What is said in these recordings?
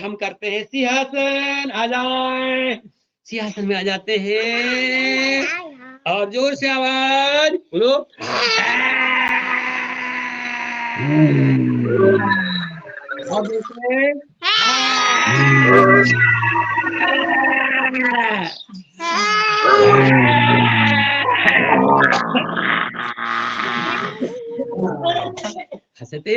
हम करते हैं सिंहासन। आ जाए, सिंहासन में आ जाते हैं और जोर से आवाज बोलो। और दूसरे हंसते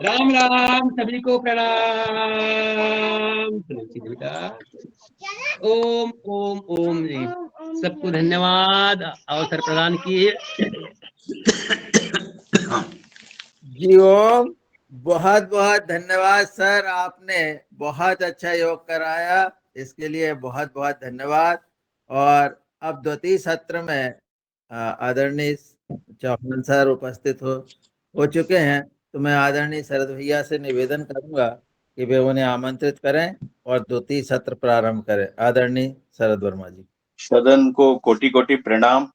राम राम, सभी को प्रणाम। बेटा ओम ओम ओम जी, सबको धन्यवाद अवसर प्रदान किए। जी ओम, बहुत बहुत धन्यवाद सर, आपने बहुत अच्छा योग कराया, इसके लिए बहुत बहुत धन्यवाद। और अब द्वितीय सत्र में आदरणीय चौहान सर उपस्थित हो चुके हैं, तो मैं आदरणीय शरद भैया से निवेदन करूंगा कि वे उन्हें आमंत्रित करें और द्वितीय सत्र प्रारंभ करें। आदरणीय शरद वर्मा जी। सदन को कोटि कोटि प्रणाम।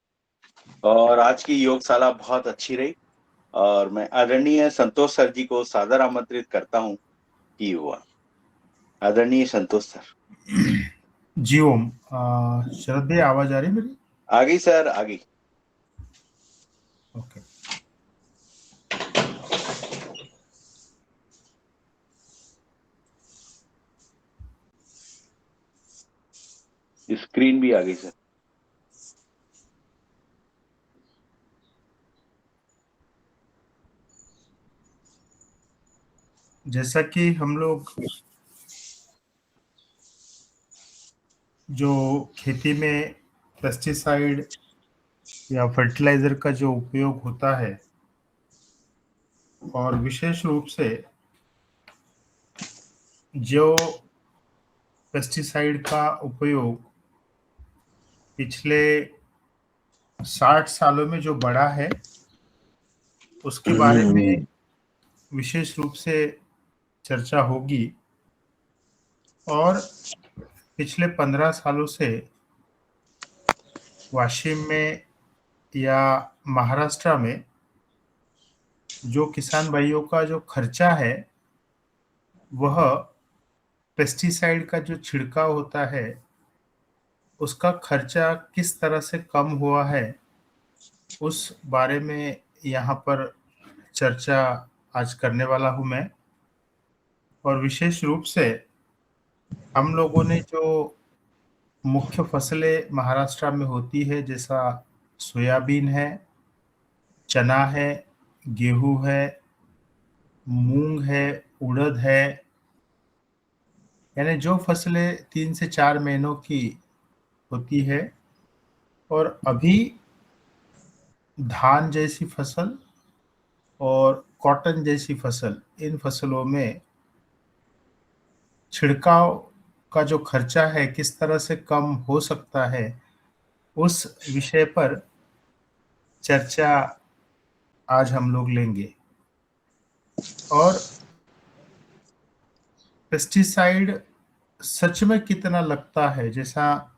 और आज की योगशाला बहुत अच्छी रही और मैं आदरणीय संतोष सर जी को सादर आमंत्रित करता हूं कि हुआ। आदरणीय संतोष सर। जी ओम। शरद भाई, आवाज आ रही मेरी? आ गई सर, आ गई। ओके। स्क्रीन भी आ गई सर। जैसा कि हम लोग जो खेती में पेस्टिसाइड या फर्टिलाइजर का जो उपयोग होता है, और विशेष रूप से जो पेस्टिसाइड का उपयोग पिछले 60 सालों में जो बढ़ा है, उसके बारे में विशेष रूप से चर्चा होगी। और पिछले 15 सालों से वाशिम में या महाराष्ट्र में जो किसान भाइयों का जो खर्चा है, वह पेस्टिसाइड का जो छिड़काव होता है उसका खर्चा किस तरह से कम हुआ है, उस बारे में यहाँ पर चर्चा आज करने वाला हूँ मैं। और विशेष रूप से हम लोगों ने जो मुख्य फसलें महाराष्ट्र में होती है, जैसा सोयाबीन है, चना है, गेहूं है, मूंग है, उड़द है, यानी जो फसलें 3 से 4 महीनों की होती है। और अभी धान जैसी फसल और कॉटन जैसी फसल, इन फसलों में छिड़काव का जो खर्चा है किस तरह से कम हो सकता है, उस विषय पर चर्चा आज हम लोग लेंगे। और पेस्टिसाइड सच में कितना लगता है, जैसा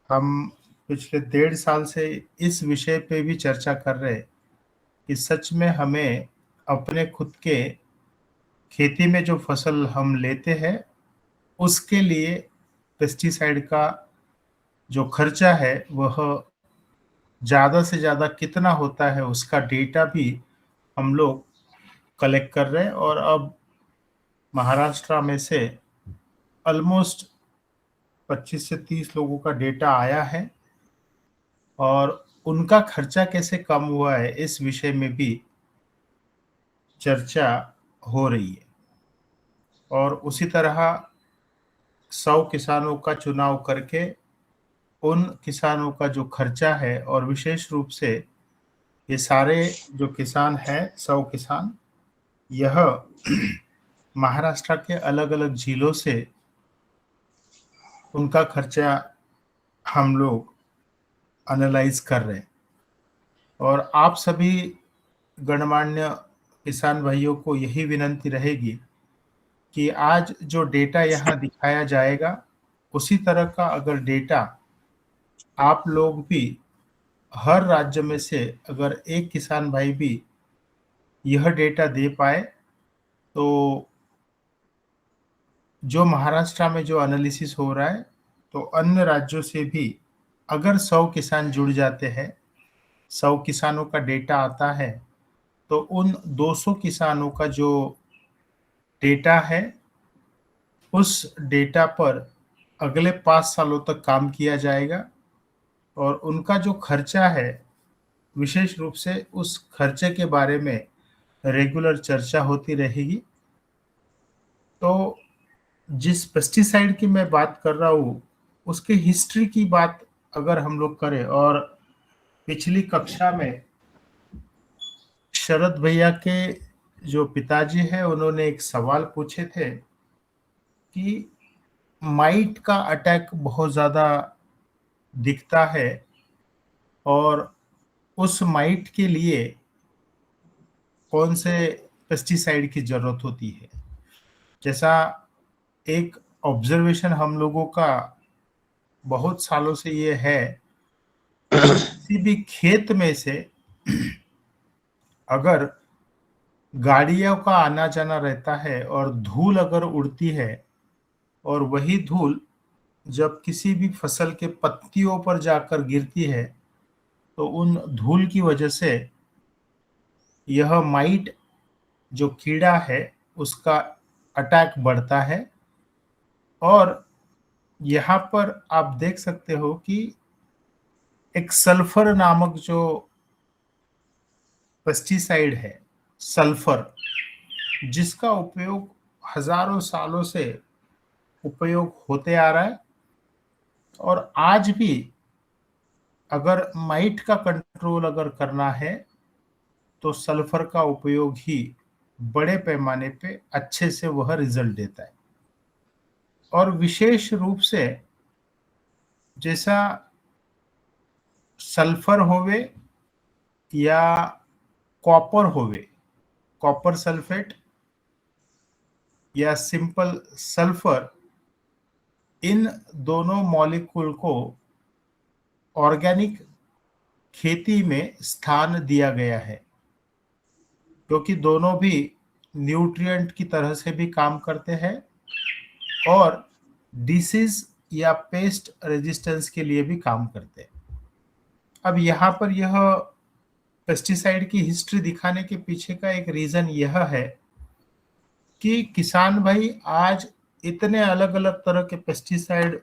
हम पिछले 1.5 साल से इस विषय पे भी चर्चा कर रहे हैं कि सच में हमें अपने खुद के खेती में जो फसल हम लेते हैं उसके लिए पेस्टिसाइड का जो खर्चा है वह ज़्यादा से ज़्यादा कितना होता है, उसका डेटा भी हम लोग कलेक्ट कर रहे हैं। और अब महाराष्ट्र में से ऑलमोस्ट 25 से 30 लोगों का डेटा आया है और उनका खर्चा कैसे कम हुआ है, इस विषय में भी चर्चा हो रही है। और उसी तरह 100 किसानों का चुनाव करके उन किसानों का जो खर्चा है, और विशेष रूप से ये सारे जो किसान हैं 100 किसान, यह महाराष्ट्र के अलग अलग जिलों से उनका खर्चा हम लोग एनालाइज कर रहे हैं। और आप सभी गणमान्य किसान भाइयों को यही विनंती रहेगी कि आज जो डेटा यहाँ दिखाया जाएगा उसी तरह का अगर डेटा आप लोग भी हर राज्य में से अगर एक किसान भाई भी यह डेटा दे पाए तो जो महाराष्ट्र में जो एनालिसिस हो रहा है तो अन्य राज्यों से भी अगर 100 किसान जुड़ जाते हैं, 100 किसानों का डेटा आता है तो उन 200 किसानों का जो डेटा है उस डेटा पर अगले 5 सालों तक काम किया जाएगा और उनका जो खर्चा है विशेष रूप से उस खर्चे के बारे में रेगुलर चर्चा होती रहेगी। तो जिस पेस्टिसाइड की मैं बात कर रहा हूँ उसके हिस्ट्री की बात अगर हम लोग करें, और पिछली कक्षा में शरद भैया के जो पिताजी हैं उन्होंने एक सवाल पूछे थे कि माइट का अटैक बहुत ज़्यादा दिखता है और उस माइट के लिए कौन से पेस्टिसाइड की जरूरत होती है। जैसा एक ऑब्जर्वेशन हम लोगों का बहुत सालों से ये है, किसी भी खेत में से अगर गाड़ियों का आना जाना रहता है और धूल अगर उड़ती है और वही धूल जब किसी भी फसल के पत्तियों पर जाकर गिरती है तो उन धूल की वजह से यह माइट जो कीड़ा है उसका अटैक बढ़ता है। और यहाँ पर आप देख सकते हो कि एक सल्फर नामक जो पेस्टिसाइड है, सल्फर, जिसका उपयोग हजारों सालों से उपयोग होते आ रहा है और आज भी अगर माइट का कंट्रोल अगर करना है तो सल्फर का उपयोग ही बड़े पैमाने पे अच्छे से वह रिजल्ट देता है। और विशेष रूप से जैसा सल्फर होवे या कॉपर होवे, कॉपर सल्फेट या सिंपल सल्फर, इन दोनों मॉलिक्यूल को ऑर्गेनिक खेती में स्थान दिया गया है क्योंकि दोनों भी न्यूट्रिएंट की तरह से भी काम करते हैं और डिसीज या पेस्ट रेजिस्टेंस के लिए भी काम करते हैं। अब यहाँ पर यह पेस्टिसाइड की हिस्ट्री दिखाने के पीछे का एक रीजन यह है कि किसान भाई आज इतने अलग अलग तरह के पेस्टिसाइड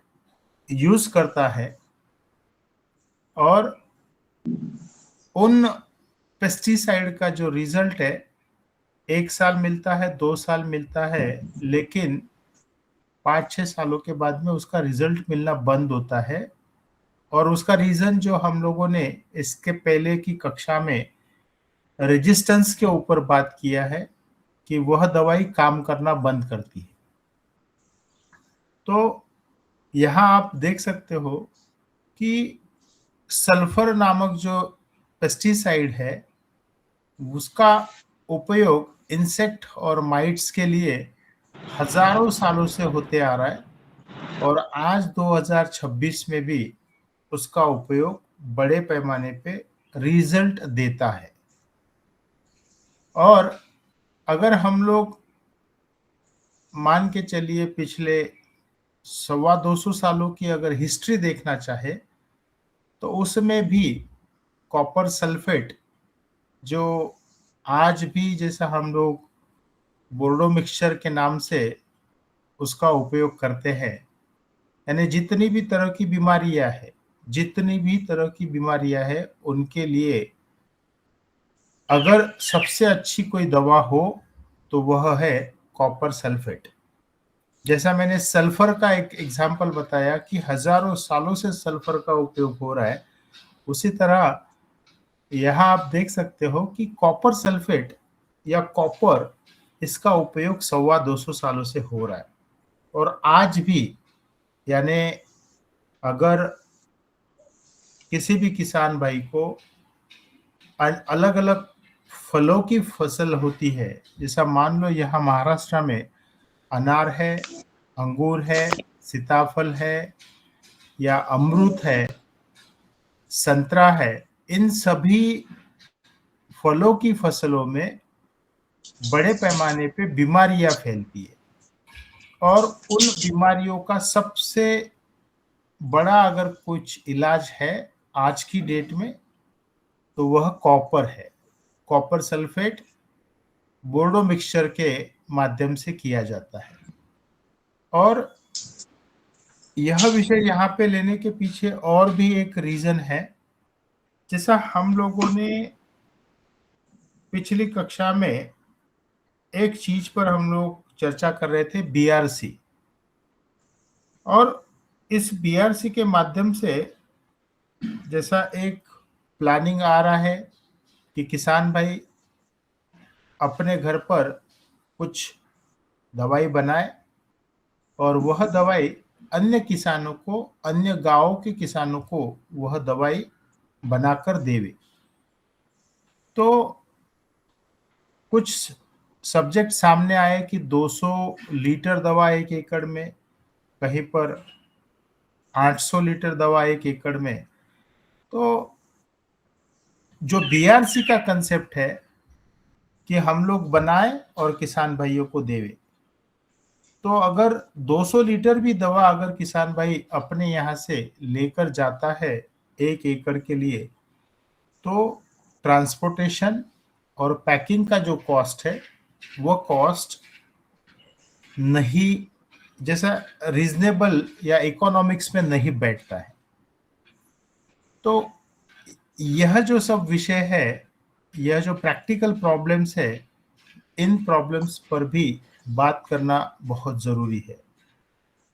यूज करता है और उन पेस्टिसाइड का जो रिजल्ट है 1 साल मिलता है, 2 साल मिलता है, लेकिन 5-6 सालों के बाद में उसका रिजल्ट मिलना बंद होता है। और उसका रीजन जो हम लोगों ने इसके पहले की कक्षा में रेजिस्टेंस के ऊपर बात किया है कि वह दवाई काम करना बंद करती है। तो यहाँ आप देख सकते हो कि सल्फर नामक जो पेस्टिसाइड है उसका उपयोग इंसेक्ट और माइट्स के लिए हजारों सालों से होते आ रहा है और आज 2026 में भी उसका उपयोग बड़े पैमाने पे रिजल्ट देता है। और अगर हम लोग मान के चलिए पिछले 125 सालों की अगर हिस्ट्री देखना चाहे तो उसमें भी कॉपर सल्फेट जो आज भी जैसा हम लोग बोर्डो मिक्सचर के नाम से उसका उपयोग करते हैं, यानी जितनी भी तरह की बीमारियां हैं उनके लिए अगर सबसे अच्छी कोई दवा हो तो वह है कॉपर सल्फेट। जैसा मैंने सल्फर का एक एग्जाम्पल बताया कि हजारों सालों से सल्फर का उपयोग हो रहा है, उसी तरह यहाँ आप देख सकते हो कि कॉपर सल्फेट या कॉपर, इसका उपयोग 125 सालों से हो रहा है और आज भी, यानी अगर किसी भी किसान भाई को अलग अलग फलों की फसल होती है। जैसा मान लो यहाँ महाराष्ट्र में अनार है, अंगूर है, सीताफल है, या अमरूद है, संतरा है। इन सभी फलों की फसलों में बड़े पैमाने पे बीमारियां फैलती है, और उन बीमारियों का सबसे बड़ा अगर कुछ इलाज है आज की डेट में, तो वह कॉपर है। कॉपर सल्फेट बोर्डो मिक्सचर के माध्यम से किया जाता है। और यह विषय यहाँ पे लेने के पीछे और भी एक रीजन है। जैसा हम लोगों ने पिछली कक्षा में एक चीज पर हम लोग चर्चा कर रहे थे, बीआरसी। और इस बीआरसी के माध्यम से जैसा एक प्लानिंग आ रहा है कि किसान भाई अपने घर पर कुछ दवाई बनाए और वह दवाई अन्य किसानों को, अन्य गांवों के किसानों को वह दवाई बनाकर देवे। तो कुछ सब्जेक्ट सामने आए कि 200 लीटर दवा एक एकड़ में, कहीं पर 800 लीटर दवा एक एकड़ में। तो जो बीआरसी का कंसेप्ट है कि हम लोग बनाएं और किसान भाइयों को देवे, तो अगर 200 लीटर भी दवा अगर किसान भाई अपने यहाँ से लेकर जाता है एक एकड़ के लिए, तो ट्रांसपोर्टेशन और पैकिंग का जो कॉस्ट है वो कॉस्ट नहीं, जैसा रीजनेबल या इकोनॉमिक्स में नहीं बैठता है। तो यह जो सब विषय है, यह जो प्रैक्टिकल प्रॉब्लम्स है, इन प्रॉब्लम्स पर भी बात करना बहुत जरूरी है।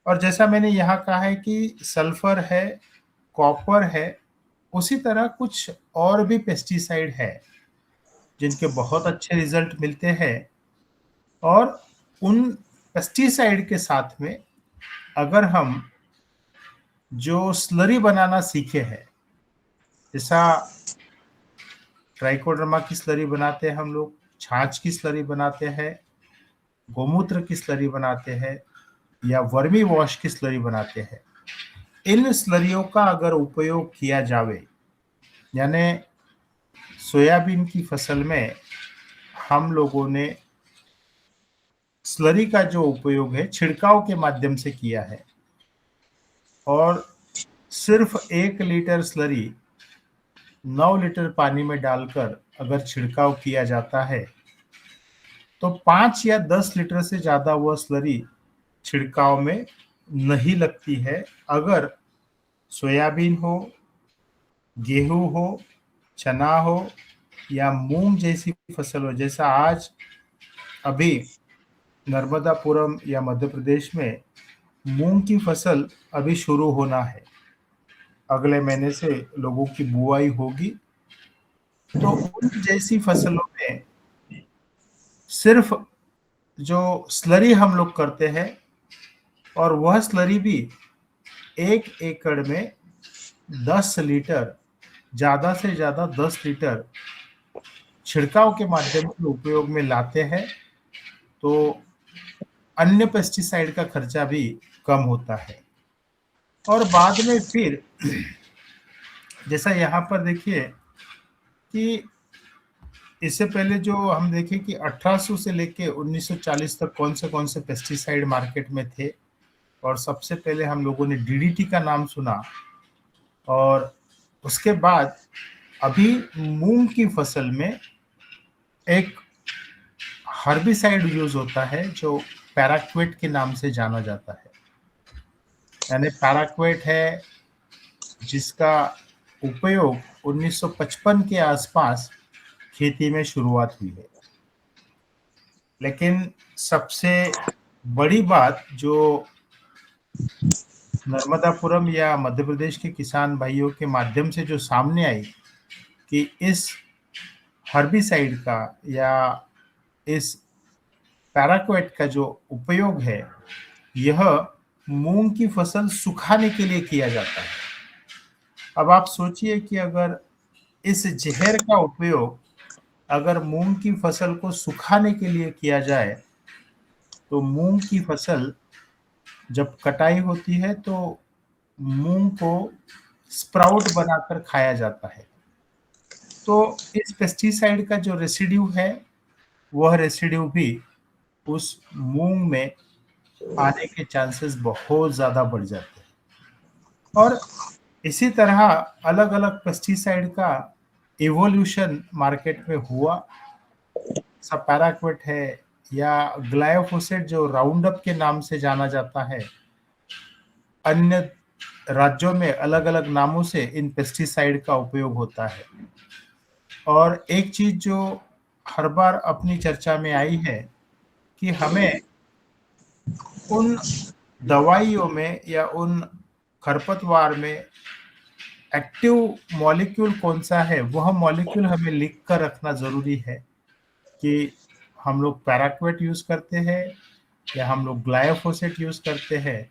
और जैसा मैंने यहाँ कहा है कि सल्फर है, कॉपर है, उसी तरह कुछ और भी पेस्टिसाइड है जिनके बहुत अच्छे रिजल्ट मिलते हैं। और उन पेस्टिसाइड के साथ में अगर हम जो स्लरी बनाना सीखे हैं, जैसा ट्राइकोडर्मा की स्लरी बनाते हैं हम लोग, छाछ की स्लरी बनाते हैं, गोमूत्र की स्लरी बनाते हैं, या वर्मी वॉश की स्लरी बनाते हैं, इन स्लरियों का अगर उपयोग किया जावे, यानी सोयाबीन की फसल में हम लोगों ने स्लरी का जो उपयोग है छिड़काव के माध्यम से किया है, और सिर्फ 1 लीटर स्लरी 9 लीटर पानी में डालकर अगर छिड़काव किया जाता है, तो 5 या 10 लीटर से ज्यादा वह स्लरी छिड़काव में नहीं लगती है। अगर सोयाबीन हो, गेहूं हो, चना हो, या मूंग जैसी फसल हो। जैसा आज अभी नर्मदापुरम या मध्य प्रदेश में मूंग की फसल अभी शुरू होना है, अगले महीने से लोगों की बुआई होगी। तो उन जैसी फसलों में सिर्फ जो स्लरी हम लोग करते हैं, और वह स्लरी भी 1 एकड़ में 10 लीटर, ज्यादा से ज्यादा 10 लीटर छिड़काव के माध्यम से उपयोग में लाते हैं, तो अन्य पेस्टिसाइड का खर्चा भी कम होता है। और बाद में फिर जैसा यहाँ पर देखिए कि इससे पहले जो हम देखें कि 1800 से लेके 1940 तक कौन से पेस्टिसाइड मार्केट में थे, और सबसे पहले हम लोगों ने डीडीटी का नाम सुना, और उसके बाद अभी मूंग की फसल में एक हर्बिसाइड यूज होता है जो पैराक्वेट के नाम से जाना जाता है। यानी पैराक्वेट है जिसका उपयोग 1955 के आसपास खेती में शुरुआत हुई है। लेकिन सबसे बड़ी बात जो नर्मदापुरम या मध्य प्रदेश के किसान भाइयों के माध्यम से जो सामने आई कि इस हर्बिसाइड का या इस पैराक्वेट का जो उपयोग है, यह मूंग की फसल सुखाने के लिए किया जाता है। अब आप सोचिए कि अगर इस जहर का उपयोग अगर मूंग की फसल को सुखाने के लिए किया जाए तो मूंग की फसल जब कटाई होती है तो मूंग को स्प्राउट बनाकर खाया जाता है। तो इस पेस्टिसाइड का जो रेसिड्यू है वह रेसिड्यू भी उस मूंग में आने के चांसेस बहुत ज्यादा बढ़ जाते हैं। और इसी तरह अलग अलग पेस्टिसाइड का इवोल्यूशन मार्केट में हुआ। पैराक्वेट है या ग्लाइफोसेट जो राउंड अप के नाम से जाना जाता है, अन्य राज्यों में अलग अलग नामों से इन पेस्टिसाइड का उपयोग होता है। और एक चीज जो हर बार अपनी चर्चा में आई है कि हमें उन दवाइयों में या उन खरपतवार में एक्टिव मॉलिक्यूल कौन सा है, वह मॉलिक्यूल हमें लिख कर रखना जरूरी है कि हम लोग पैराक्वेट यूज करते हैं या हम लोग ग्लाइफोसेट यूज करते हैं,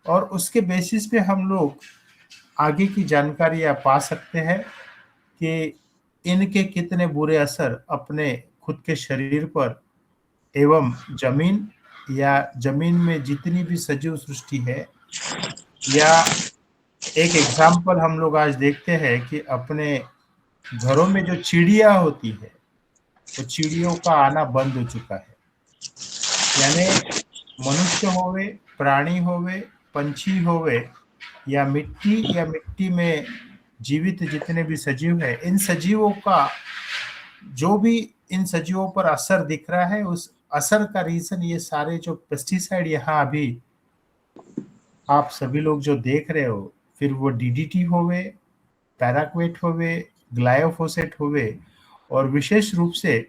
और उसके बेसिस पे हम लोग आगे की जानकारियां पा सकते हैं कि इनके कितने बुरे असर अपने खुद के शरीर पर एवं जमीन या जमीन में जितनी भी सजीव सृष्टि है। या एक एग्जाम्पल हम लोग आज देखते हैं कि अपने घरों में जो चिड़िया होती है तो चिड़ियों का आना बंद हो चुका है। यानी मनुष्य होवे, प्राणी होवे, पंछी होवे या मिट्टी में जीवित जितने भी सजीव है, इन सजीवों का जो भी इन सजीवों पर असर दिख रहा है, उस असर का रीजन ये सारे जो पेस्टिसाइड यहाँ अभी आप सभी लोग जो देख रहे हो, फिर वो डीडीटी होवे, पैराक्वेट होवे, ग्लाइफोसेट होवे, और विशेष रूप से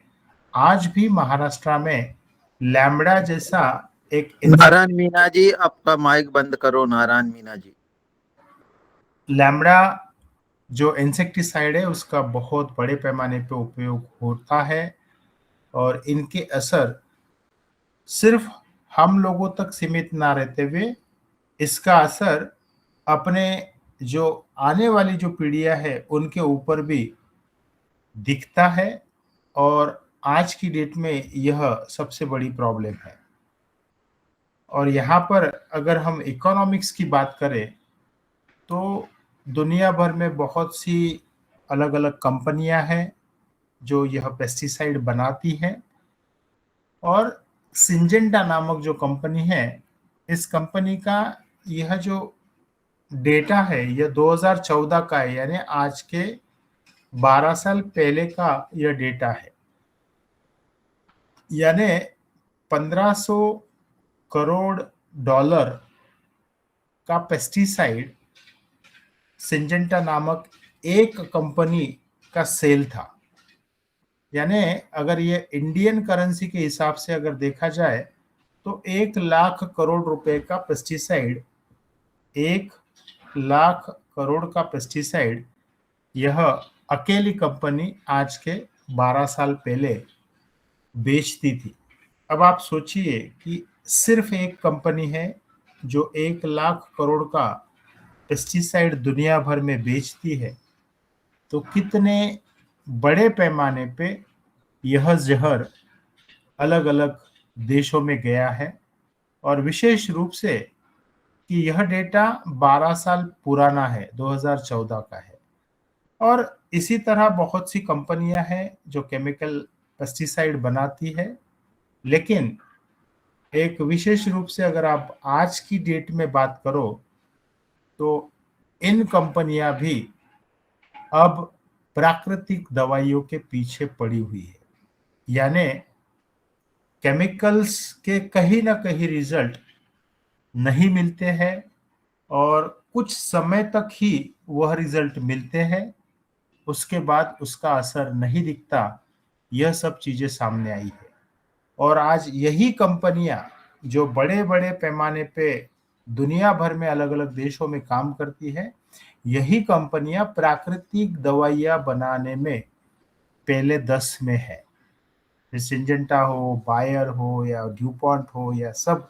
आज भी महाराष्ट्र में लैम्बडा जैसा एक नारायण मीना जी, आपका माइक बंद करो। नारायण मीना जी, लैम्बडा जो इंसेक्टिसाइड है उसका बहुत बड़े पैमाने पे उपयोग होता है, और इनके असर सिर्फ हम लोगों तक सीमित ना रहते हुए इसका असर अपने जो आने वाली जो पीढ़ियां है उनके ऊपर भी दिखता है। और आज की डेट में यह सबसे बड़ी प्रॉब्लम है। और यहाँ पर अगर हम इकोनॉमिक्स की बात करें तो दुनिया भर में बहुत सी अलग अलग कंपनियां हैं जो यह पेस्टिसाइड बनाती हैं। और सिंजेंटा नामक जो कंपनी है, इस कंपनी का यह जो डेटा है यह 2014 का है, यानी आज के 12 साल पहले का यह डेटा है। यानी 1500 करोड़ डॉलर का पेस्टिसाइड सिंजेंटा नामक एक कंपनी का सेल था। यानी अगर ये इंडियन करेंसी के हिसाब से अगर देखा जाए तो 1 लाख करोड़ रुपए का पेस्टिसाइड, 1 लाख करोड़ का पेस्टिसाइड यह अकेली कंपनी आज के 12 साल पहले बेचती थी। अब आप सोचिए कि सिर्फ एक कंपनी है जो 1 लाख करोड़ का पेस्टिसाइड दुनिया भर में बेचती है, तो कितने बड़े पैमाने पे यह जहर अलग अलग देशों में गया है। और विशेष रूप से कि यह डेटा 12 साल पुराना है, 2014 का है। और इसी तरह बहुत सी कंपनियां हैं जो केमिकल पेस्टिसाइड बनाती है, लेकिन एक विशेष रूप से अगर आप आज की डेट में बात करो तो इन कंपनियां भी अब प्राकृतिक दवाइयों के पीछे पड़ी हुई है। यानी केमिकल्स के कहीं ना कहीं रिजल्ट नहीं मिलते हैं और कुछ समय तक ही वह रिजल्ट मिलते हैं, उसके बाद उसका असर नहीं दिखता। यह सब चीजें सामने आई है। और आज यही कंपनियां जो बड़े बड़े पैमाने पे दुनिया भर में अलग अलग देशों में काम करती है, यही कंपनियां प्राकृतिक दवाइयां बनाने में पहले 10 में है। सिंजेंटा हो, बायर हो या ड्यूपॉन्ट हो या सब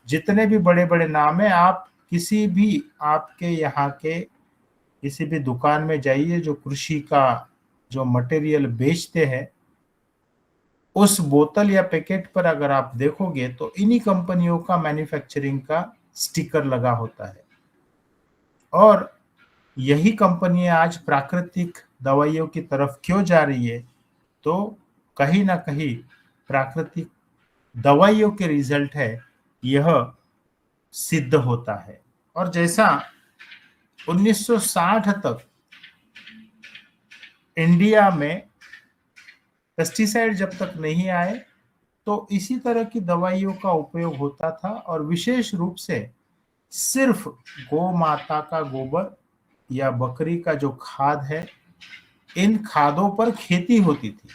जितने भी बड़े बड़े नाम है, आप किसी भी आपके यहाँ के किसी भी दुकान में जाइए जो कृषि का जो मटेरियल बेचते हैं उस बोतल या पैकेट पर अगर आप देखोगे तो इन्हीं कंपनियों का मैन्युफैक्चरिंग का स्टिकर लगा होता है। और यही कंपनियां आज प्राकृतिक दवाइयों की तरफ क्यों जा रही है, तो कहीं ना कहीं प्राकृतिक दवाइयों के रिजल्ट है यह सिद्ध होता है। और जैसा 1960 तक इंडिया में पेस्टिसाइड जब तक नहीं आए तो इसी तरह की दवाइयों का उपयोग होता था, और विशेष रूप से सिर्फ गौ माता का गोबर या बकरी का जो खाद है, इन खादों पर खेती होती थी।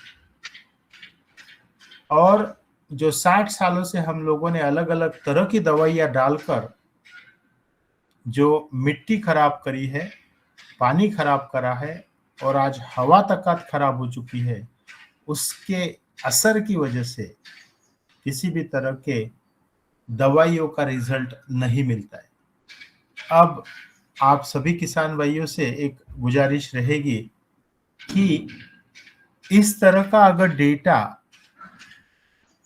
और जो 60 सालों से हम लोगों ने अलग अलग तरह की दवाइयां डालकर जो मिट्टी खराब करी है, पानी खराब करा है, और आज हवा तक खराब हो चुकी है, उसके असर की वजह से किसी भी तरह के दवाइयों का रिजल्ट नहीं मिलता है। अब आप सभी किसान भाइयों से एक गुजारिश रहेगी कि इस तरह का अगर डेटा,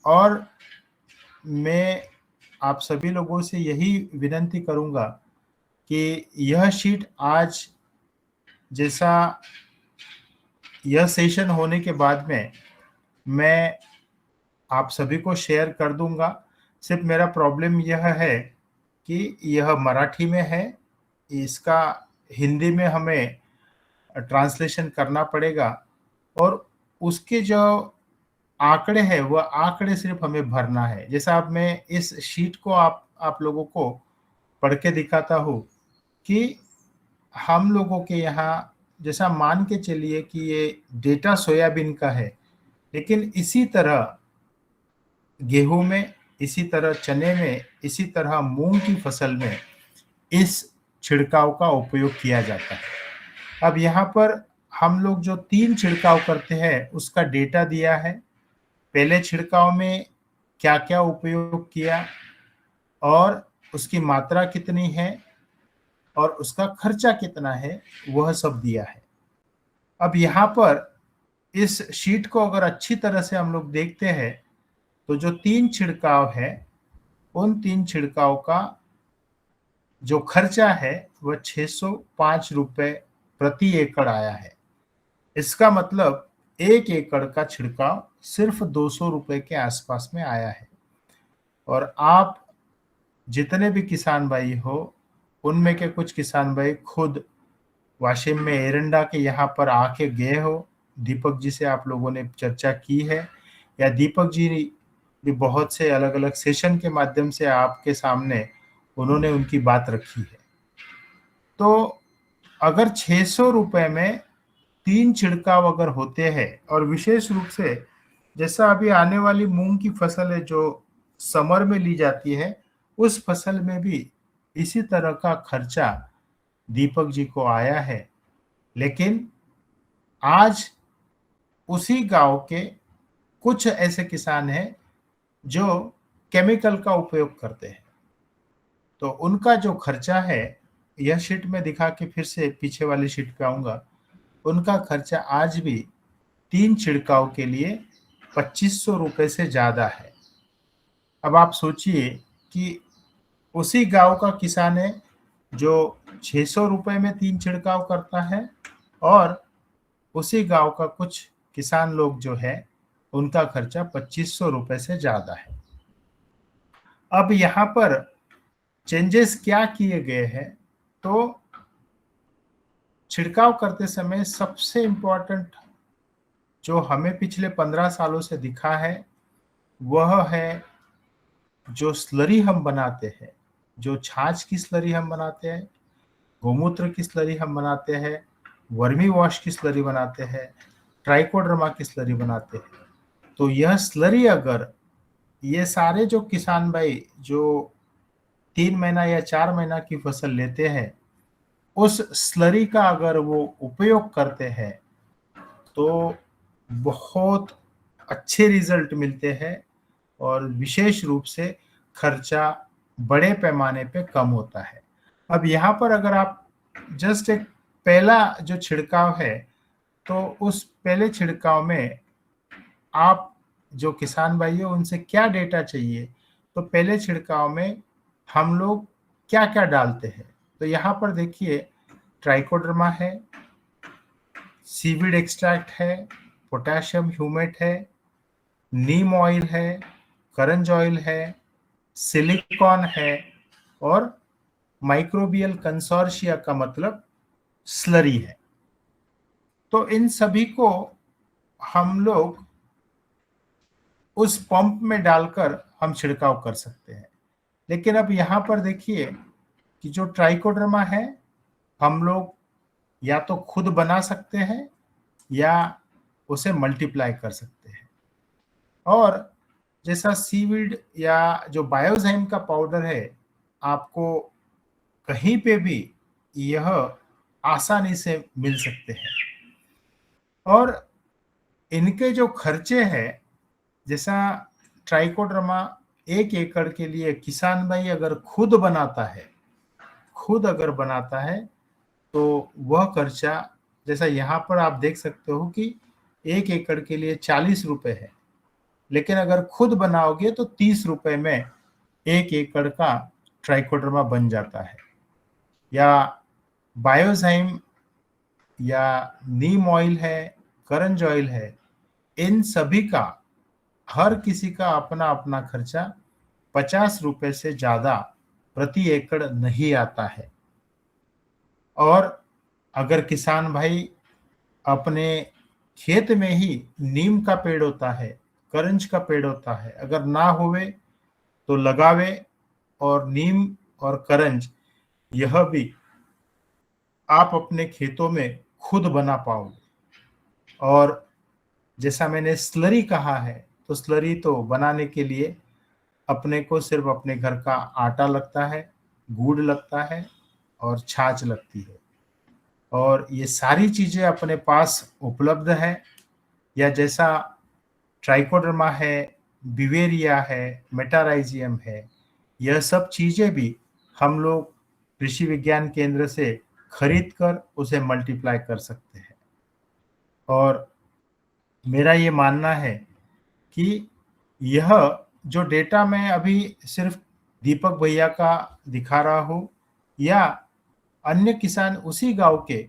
और मैं आप सभी लोगों से यही विनती करूंगा कि यह शीट आज जैसा यह सेशन होने के बाद में मैं आप सभी को शेयर कर दूंगा। सिर्फ मेरा प्रॉब्लम यह है कि यह मराठी में है, इसका हिंदी में हमें ट्रांसलेशन करना पड़ेगा, और उसके जो आंकड़े हैं वह आंकड़े सिर्फ हमें भरना है। जैसा अब मैं इस शीट को आप लोगों को पढ़ के दिखाता हूँ कि हम लोगों के यहाँ, जैसा मान के चलिए कि ये डेटा सोयाबीन का है, लेकिन इसी तरह गेहूं में, इसी तरह चने में, इसी तरह मूंग की फसल में इस छिड़काव का उपयोग किया जाता है। अब यहाँ पर हम लोग जो 3 छिड़काव करते हैं उसका डेटा दिया है। पहले छिड़काव में क्या क्या उपयोग किया और उसकी मात्रा कितनी है और उसका खर्चा कितना है, वह सब दिया है। अब यहाँ पर इस शीट को अगर अच्छी तरह से हम लोग देखते हैं तो जो 3 छिड़काव है, उन 3 छिड़काव का जो खर्चा है वह 605 रुपए प्रति एकड़ आया है। इसका मतलब 1 एकड़ का छिड़काव सिर्फ 200 रुपए के आसपास में आया है। और आप जितने भी किसान भाई हो, उनमें के कुछ किसान भाई खुद वाशिम में एरंडा के यहाँ पर आके गए हो, दीपक जी से आप लोगों ने चर्चा की है, या दीपक जी भी बहुत से अलग अलग सेशन के माध्यम से आपके सामने उन्होंने उनकी बात रखी है। तो अगर 600 रुपए में 3 छिड़काव अगर होते हैं, और विशेष रूप से जैसा अभी आने वाली मूंग की फसल है जो समर में ली जाती है, उस फसल में भी इसी तरह का खर्चा दीपक जी को आया है। लेकिन आज उसी गांव के कुछ ऐसे किसान हैं जो केमिकल का उपयोग करते हैं, तो उनका जो खर्चा है, यह शीट में दिखा के फिर से पीछे वाली शीट पे आऊंगा, उनका खर्चा आज भी 3 छिड़काव के लिए 2500 रुपए से ज्यादा है। अब आप सोचिए कि उसी गांव का किसान है जो 600 रुपए में 3 छिड़काव करता है, और उसी गांव का कुछ किसान लोग जो है उनका खर्चा 2500 रुपए से ज्यादा है। अब यहाँ पर चेंजेस क्या किए गए हैं, तो छिड़काव करते समय सबसे इम्पोर्टेंट जो हमें पिछले 15 सालों से दिखा है वह है जो स्लरी हम बनाते हैं, जो छाछ की स्लरी हम बनाते हैं, गोमूत्र की स्लरी हम बनाते हैं, वर्मी वॉश की स्लरी बनाते हैं, ट्राइकोडर्मा की स्लरी बनाते हैं। तो यह स्लरी अगर ये सारे जो किसान भाई जो 3 महीना या 4 महीना की फसल लेते हैं, उस स्लरी का अगर वो उपयोग करते हैं तो बहुत अच्छे रिजल्ट मिलते हैं, और विशेष रूप से खर्चा बड़े पैमाने पे कम होता है। अब यहाँ पर अगर आप जस्ट एक पहला जो छिड़काव है तो उस पहले छिड़काव में आप जो किसान भाई है उनसे क्या डेटा चाहिए, तो पहले छिड़काव में हम लोग क्या क्या डालते हैं। तो यहाँ पर देखिए ट्राइकोडर्मा है, सीवीड एक्सट्रैक्ट है, पोटेशियम ह्यूमेट है, नीम ऑयल है, करंज ऑयल है, सिलिकॉन है और माइक्रोबियल कंसोर्शिया का मतलब स्लरी है। तो इन सभी को हम लोग उस पंप में डालकर हम छिड़काव कर सकते हैं। लेकिन अब यहाँ पर देखिए कि जो ट्राइकोडर्मा है हम लोग या तो खुद बना सकते हैं या उसे मल्टीप्लाई कर सकते हैं। और जैसा सीवीड या जो बायोजाइम का पाउडर है, आपको कहीं पे भी यह आसानी से मिल सकते हैं। और इनके जो खर्चे हैं, जैसा ट्राइकोडर्मा 1 एकड़ के लिए किसान भाई अगर खुद अगर बनाता है तो वह खर्चा, जैसा यहाँ पर आप देख सकते हो कि 1 एकड़ के लिए 40 रुपए है, लेकिन अगर खुद बनाओगे तो 30 रुपए में 1 एकड़ का ट्राइकोडर्मा बन जाता है। या बायोजाइम या नीम ऑयल है, करंज ऑयल है, इन सभी का हर किसी का अपना अपना खर्चा 50 रुपए से ज्यादा प्रति एकड़ नहीं आता है। और अगर किसान भाई अपने खेत में ही नीम का पेड़ होता है, करंज का पेड़ होता है, अगर ना होवे तो लगावे, और नीम और करंज यह भी आप अपने खेतों में खुद बना पाओगे। और जैसा मैंने स्लरी कहा है, तो स्लरी तो बनाने के लिए अपने को सिर्फ अपने घर का आटा लगता है, गुड़ लगता है और छाछ लगती है, और ये सारी चीजें अपने पास उपलब्ध है। या जैसा ट्राइकोडर्मा है, बिवेरिया है, मेटाराइजियम है, यह सब चीजें भी हम लोग कृषि विज्ञान केंद्र से खरीद कर उसे मल्टीप्लाई कर सकते हैं। और मेरा ये मानना है कि यह जो डेटा मैं अभी सिर्फ दीपक भैया का दिखा रहा हूँ या अन्य किसान उसी गांव के,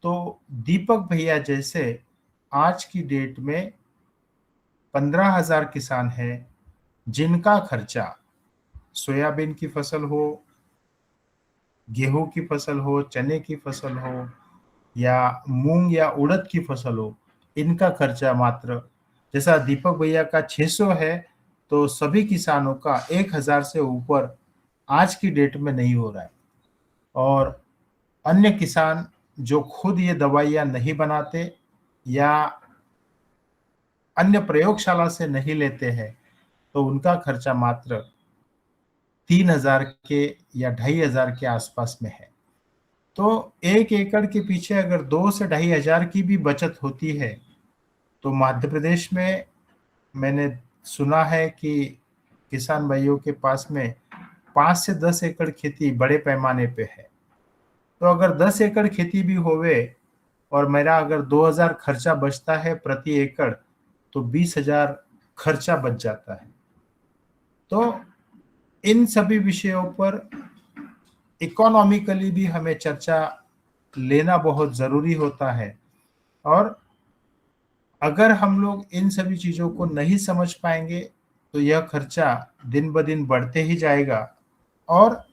तो दीपक भैया जैसे आज की डेट में 15,000 किसान हैं जिनका खर्चा सोयाबीन की फसल हो, गेहूं की फसल हो, चने की फसल हो या मूंग या उड़द की फसल हो, इनका खर्चा मात्र जैसा दीपक भैया का 600 है, तो सभी किसानों का 1,000 से ऊपर आज की डेट में नहीं हो रहा है। और अन्य किसान जो खुद ये दवाइयाँ नहीं बनाते या अन्य प्रयोगशाला से नहीं लेते हैं, तो उनका खर्चा मात्र 3,000 के या 2,500 के आसपास में है। तो 1 एकड़ के पीछे अगर 2 से 2,500 की भी बचत होती है, तो मध्य प्रदेश में मैंने सुना है कि किसान भाइयों के पास में 5 से 10 एकड़ खेती बड़े पैमाने पे है। तो अगर 10 एकड़ खेती भी होवे और मेरा अगर 2,000 खर्चा बचता है प्रति एकड़, तो 20,000 खर्चा बच जाता है। तो इन सभी विषयों पर इकोनॉमिकली भी हमें चर्चा लेना बहुत जरूरी होता है। और अगर हम लोग इन सभी चीजों को नहीं समझ पाएंगे तो यह खर्चा दिन ब दिन बढ़ते ही जाएगा। और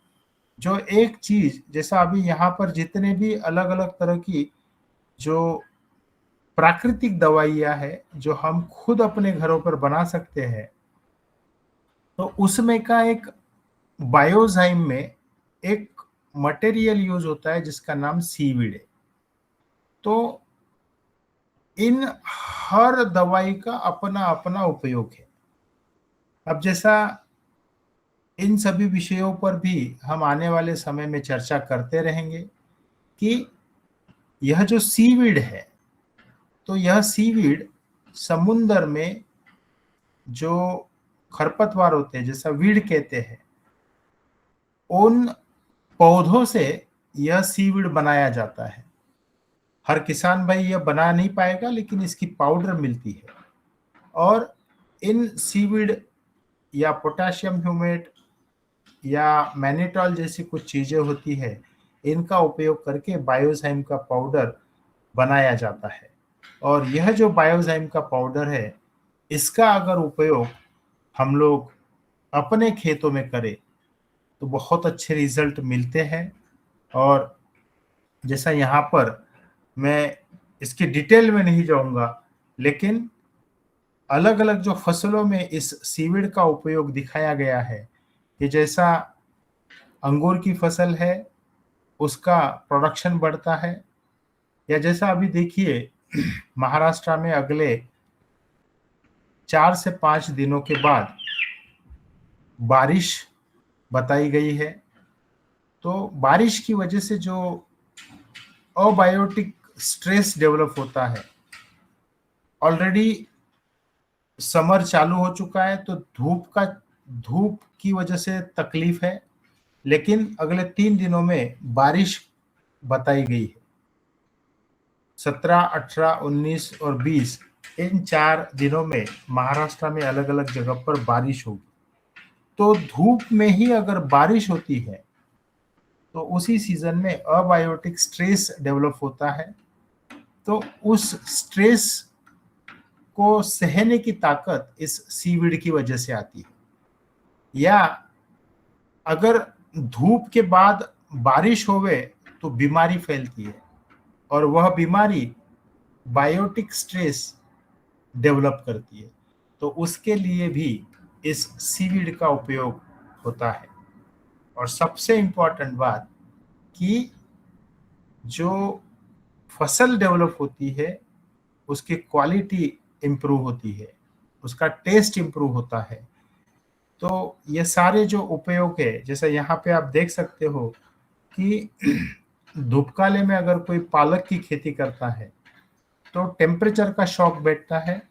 जो एक चीज, जैसा अभी यहाँ पर जितने भी अलग अलग तरह की जो प्राकृतिक दवाइयाँ है जो हम खुद अपने घरों पर बना सकते हैं, तो उसमें का एक बायोजाइम में एक मटेरियल यूज होता है जिसका नाम सीवीड है। तो इन हर दवाई का अपना अपना उपयोग है। अब जैसा इन सभी विषयों पर भी हम आने वाले समय में चर्चा करते रहेंगे कि यह जो सीवीड है, तो यह सीवीड समुद्र में जो खरपतवार होते हैं, जैसा वीड कहते हैं, उन पौधों से यह सीवीड बनाया जाता है। हर किसान भाई यह बना नहीं पाएगा, लेकिन इसकी पाउडर मिलती है। और इन सीवीड या पोटेशियम ह्यूमेट या मैनिटॉल जैसी कुछ चीजें होती है, इनका उपयोग करके बायोजाइम का पाउडर बनाया जाता है। और यह जो बायोजाइम का पाउडर है, इसका अगर उपयोग हम लोग अपने खेतों में करें तो बहुत अच्छे रिजल्ट मिलते हैं। और जैसा यहाँ पर मैं इसकी डिटेल में नहीं जाऊंगा, लेकिन अलग अलग जो फसलों में इस सीवीड का उपयोग दिखाया गया है कि जैसा अंगूर की फसल है उसका प्रोडक्शन बढ़ता है, या जैसा अभी देखिए महाराष्ट्र में अगले 4 से 5 दिनों के बाद बारिश बताई गई है। तो बारिश की वजह से जो अबायोटिक स्ट्रेस डेवलप होता है, ऑलरेडी समर चालू हो चुका है तो धूप की वजह से तकलीफ है, लेकिन अगले 3 दिनों में बारिश बताई गई है। 17, 18, 19 और 20 इन 4 दिनों में महाराष्ट्र में अलग अलग जगह पर बारिश होगी। तो धूप में ही अगर बारिश होती है तो उसी सीजन में अबायोटिक स्ट्रेस डेवलप होता है। तो उस स्ट्रेस को सहने की ताकत इस सीवीड की वजह से आती है। या अगर धूप के बाद बारिश होवे तो बीमारी फैलती है, और वह बीमारी बायोटिक स्ट्रेस डेवलप करती है। तो उसके लिए भी इस सीवीड का उपयोग होता है। और सबसे इम्पोर्टेंट बात कि जो फसल डेवलप होती है उसकी क्वालिटी इम्प्रूव होती है, उसका टेस्ट इम्प्रूव होता है। तो ये सारे जो उपयोग है, जैसे यहाँ पे आप देख सकते हो कि धूपकाले में अगर कोई पालक की खेती करता है तो टेम्परेचर का शॉक बैठता है,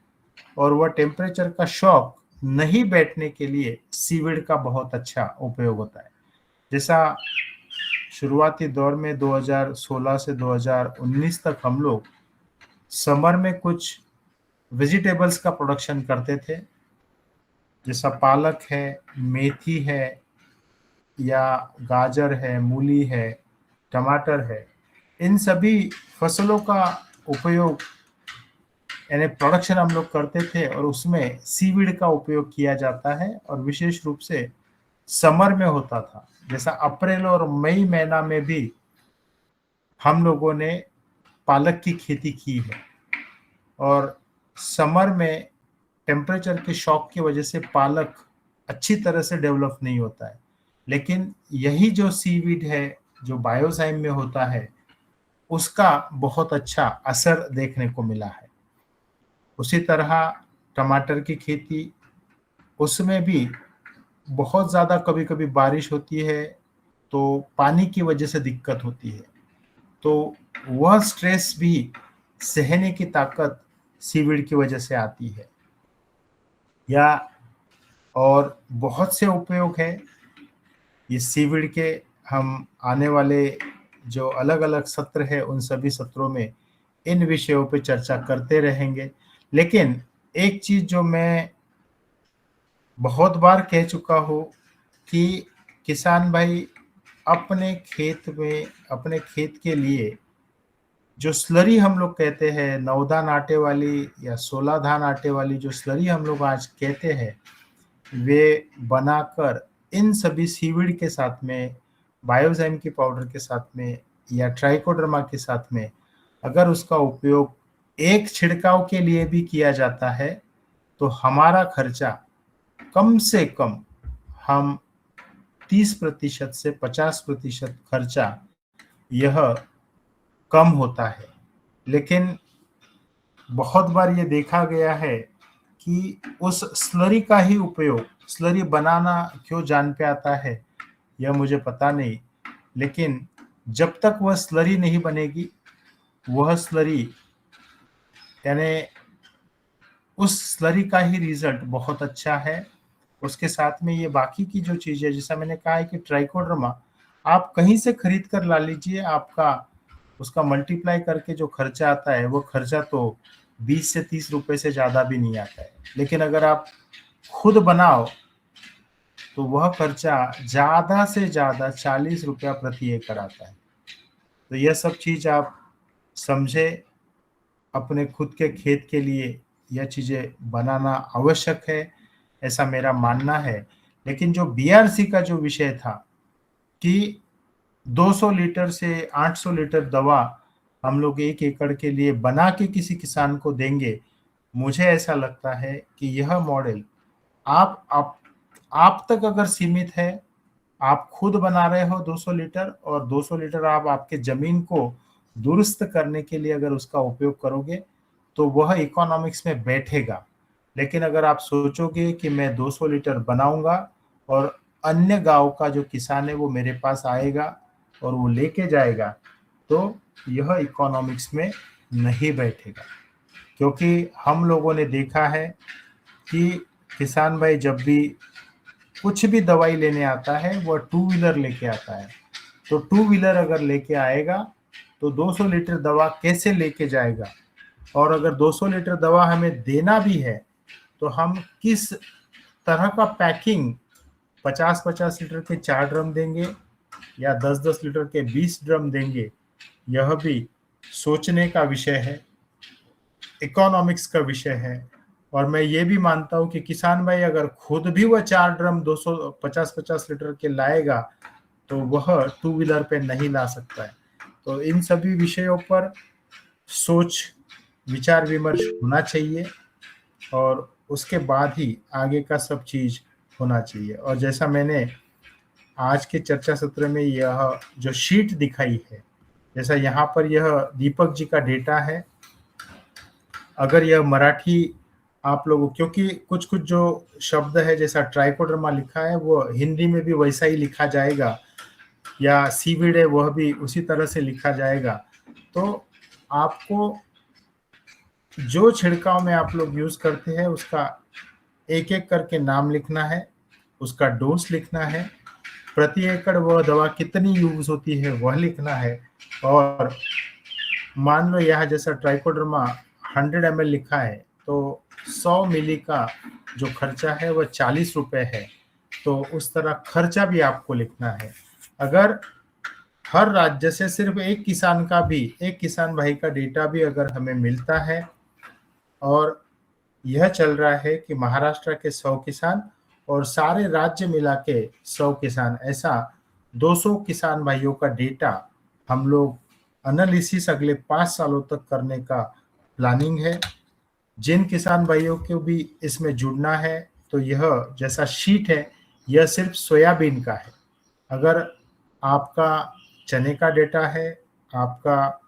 और वह टेम्परेचर का शॉक नहीं बैठने के लिए सीवीड का बहुत अच्छा उपयोग होता है। जैसा शुरुआती दौर में 2016 से 2019 तक हम लोग समर में कुछ वेजिटेबल्स का प्रोडक्शन करते थे, जैसा पालक है, मेथी है, या गाजर है, मूली है, टमाटर है। इन सभी फसलों का उपयोग यानी प्रोडक्शन हम लोग करते थे, और उसमें सीवीड का उपयोग किया जाता है, और विशेष रूप से समर में होता था। जैसा अप्रैल और मई महीना में भी हम लोगों ने पालक की खेती की है, और समर में टेम्परेचर के शॉक की वजह से पालक अच्छी तरह से डेवलप नहीं होता है। लेकिन यही जो सीवीड है जो बायोजाइम में होता है, उसका बहुत अच्छा असर देखने को मिला है। उसी तरह टमाटर की खेती, उसमें भी बहुत ज़्यादा कभी कभी बारिश होती है तो पानी की वजह से दिक्कत होती है। तो वह स्ट्रेस भी सहने की ताकत सीवीड की वजह से आती है। या और बहुत से उपयोग है ये सीवीड के। हम आने वाले जो अलग अलग सत्र है उन सभी सत्रों में इन विषयों पे चर्चा करते रहेंगे। लेकिन एक चीज जो मैं बहुत बार कह चुका हूँ कि किसान भाई अपने खेत में, अपने खेत के लिए जो स्लरी हम लोग कहते हैं, 9 धान आटे वाली या 16 धान आटे वाली जो स्लरी हम लोग आज कहते हैं, वे बनाकर इन सभी सीवीड के साथ में, बायोजाइम की पाउडर के साथ में या ट्राइकोडर्मा के साथ में अगर उसका उपयोग एक छिड़काव के लिए भी किया जाता है तो हमारा खर्चा कम से कम हम 30% से 50% खर्चा यह कम होता है। लेकिन बहुत बार ये देखा गया है कि उस स्लरी का ही उपयोग, स्लरी बनाना क्यों जान पे आता है यह मुझे पता नहीं, लेकिन जब तक वह स्लरी नहीं बनेगी, वह स्लरी यानी उस स्लरी का ही रिजल्ट बहुत अच्छा है। उसके साथ में ये बाकी की जो चीज़ें, जैसा मैंने कहा है कि ट्राइकोडर्मा आप कहीं से खरीद कर ला लीजिए, आपका उसका मल्टीप्लाई करके जो खर्चा आता है वो खर्चा तो 20 से 30 रुपए से ज़्यादा भी नहीं आता है। लेकिन अगर आप खुद बनाओ तो वह खर्चा ज़्यादा से ज़्यादा 40 रुपया प्रति एकड़ आता है। तो यह सब चीज़ आप समझे, अपने खुद के खेत के लिए यह चीज़ें बनाना आवश्यक है, ऐसा मेरा मानना है। लेकिन जो बीआरसी का जो विषय था कि 200 लीटर से 800 लीटर दवा हम लोग 1 एकड़ के लिए बना के किसी किसान को देंगे, मुझे ऐसा लगता है कि यह मॉडल आप तक अगर सीमित है, आप खुद बना रहे हो 200 लीटर और 200 लीटर आप आपके जमीन को दुरुस्त करने के लिए अगर उसका उपयोग करोगे तो वह इकोनॉमिक्स में बैठेगा। लेकिन अगर आप सोचोगे कि मैं 200 लीटर बनाऊंगा और अन्य गांव का जो किसान है वो मेरे पास आएगा और वो लेके जाएगा, तो यह इकोनॉमिक्स में नहीं बैठेगा। क्योंकि हम लोगों ने देखा है कि किसान भाई जब भी कुछ भी दवाई लेने आता है वह 2 व्हीलर लेके आता है। तो 2 व्हीलर अगर लेके आएगा तो 200 लीटर दवा कैसे लेके जाएगा, और अगर 200 लीटर दवा हमें देना भी है तो हम किस तरह का पैकिंग 50-50 लीटर के 4 ड्रम देंगे या 10-10 लीटर के 20 ड्रम देंगे, यह भी सोचने का विषय है, इकोनॉमिक्स का विषय है। और मैं ये भी मानता हूँ कि किसान भाई अगर खुद भी वह 4 ड्रम 250-50 लीटर के लाएगा तो वह 2 व्हीलर पे नहीं ला सकता है। तो इन सभी विषयों पर सोच विचार विमर्श होना चाहिए और उसके बाद ही आगे का सब चीज होना चाहिए। और जैसा मैंने आज के चर्चा सत्र में यह जो शीट दिखाई है, जैसा यहाँ पर यह दीपक जी का डेटा है, अगर यह मराठी आप लोगों, क्योंकि कुछ कुछ जो शब्द है जैसा ट्राइकोडर्मा लिखा है वो हिंदी में भी वैसा ही लिखा जाएगा, या सीविड है वह भी उसी तरह से लिखा जाएगा। तो आपको जो छिड़काव में आप लोग यूज करते हैं उसका एक एक करके नाम लिखना है, उसका डोज लिखना है, प्रति एकड़ वह दवा कितनी यूज होती है वह लिखना है। और मान लो यहाँ जैसा ट्राइकोडर्मा 100 ml लिखा है तो 100 मिली का जो खर्चा है वह 40 रुपए है, तो उस तरह खर्चा भी आपको लिखना है। अगर हर राज्य से सिर्फ एक किसान भाई का डेटा भी अगर हमें मिलता है और यह चल रहा है कि महाराष्ट्र के 100 किसान और सारे राज्य मिला के 100 किसान, ऐसा 200 किसान भाइयों का डेटा हम लोग एनालिसिस अगले 5 सालों तक करने का प्लानिंग है। जिन किसान भाइयों को भी इसमें जुड़ना है तो यह जैसा शीट है यह सिर्फ सोयाबीन का है। अगर आपका चने का डेटा है, आपका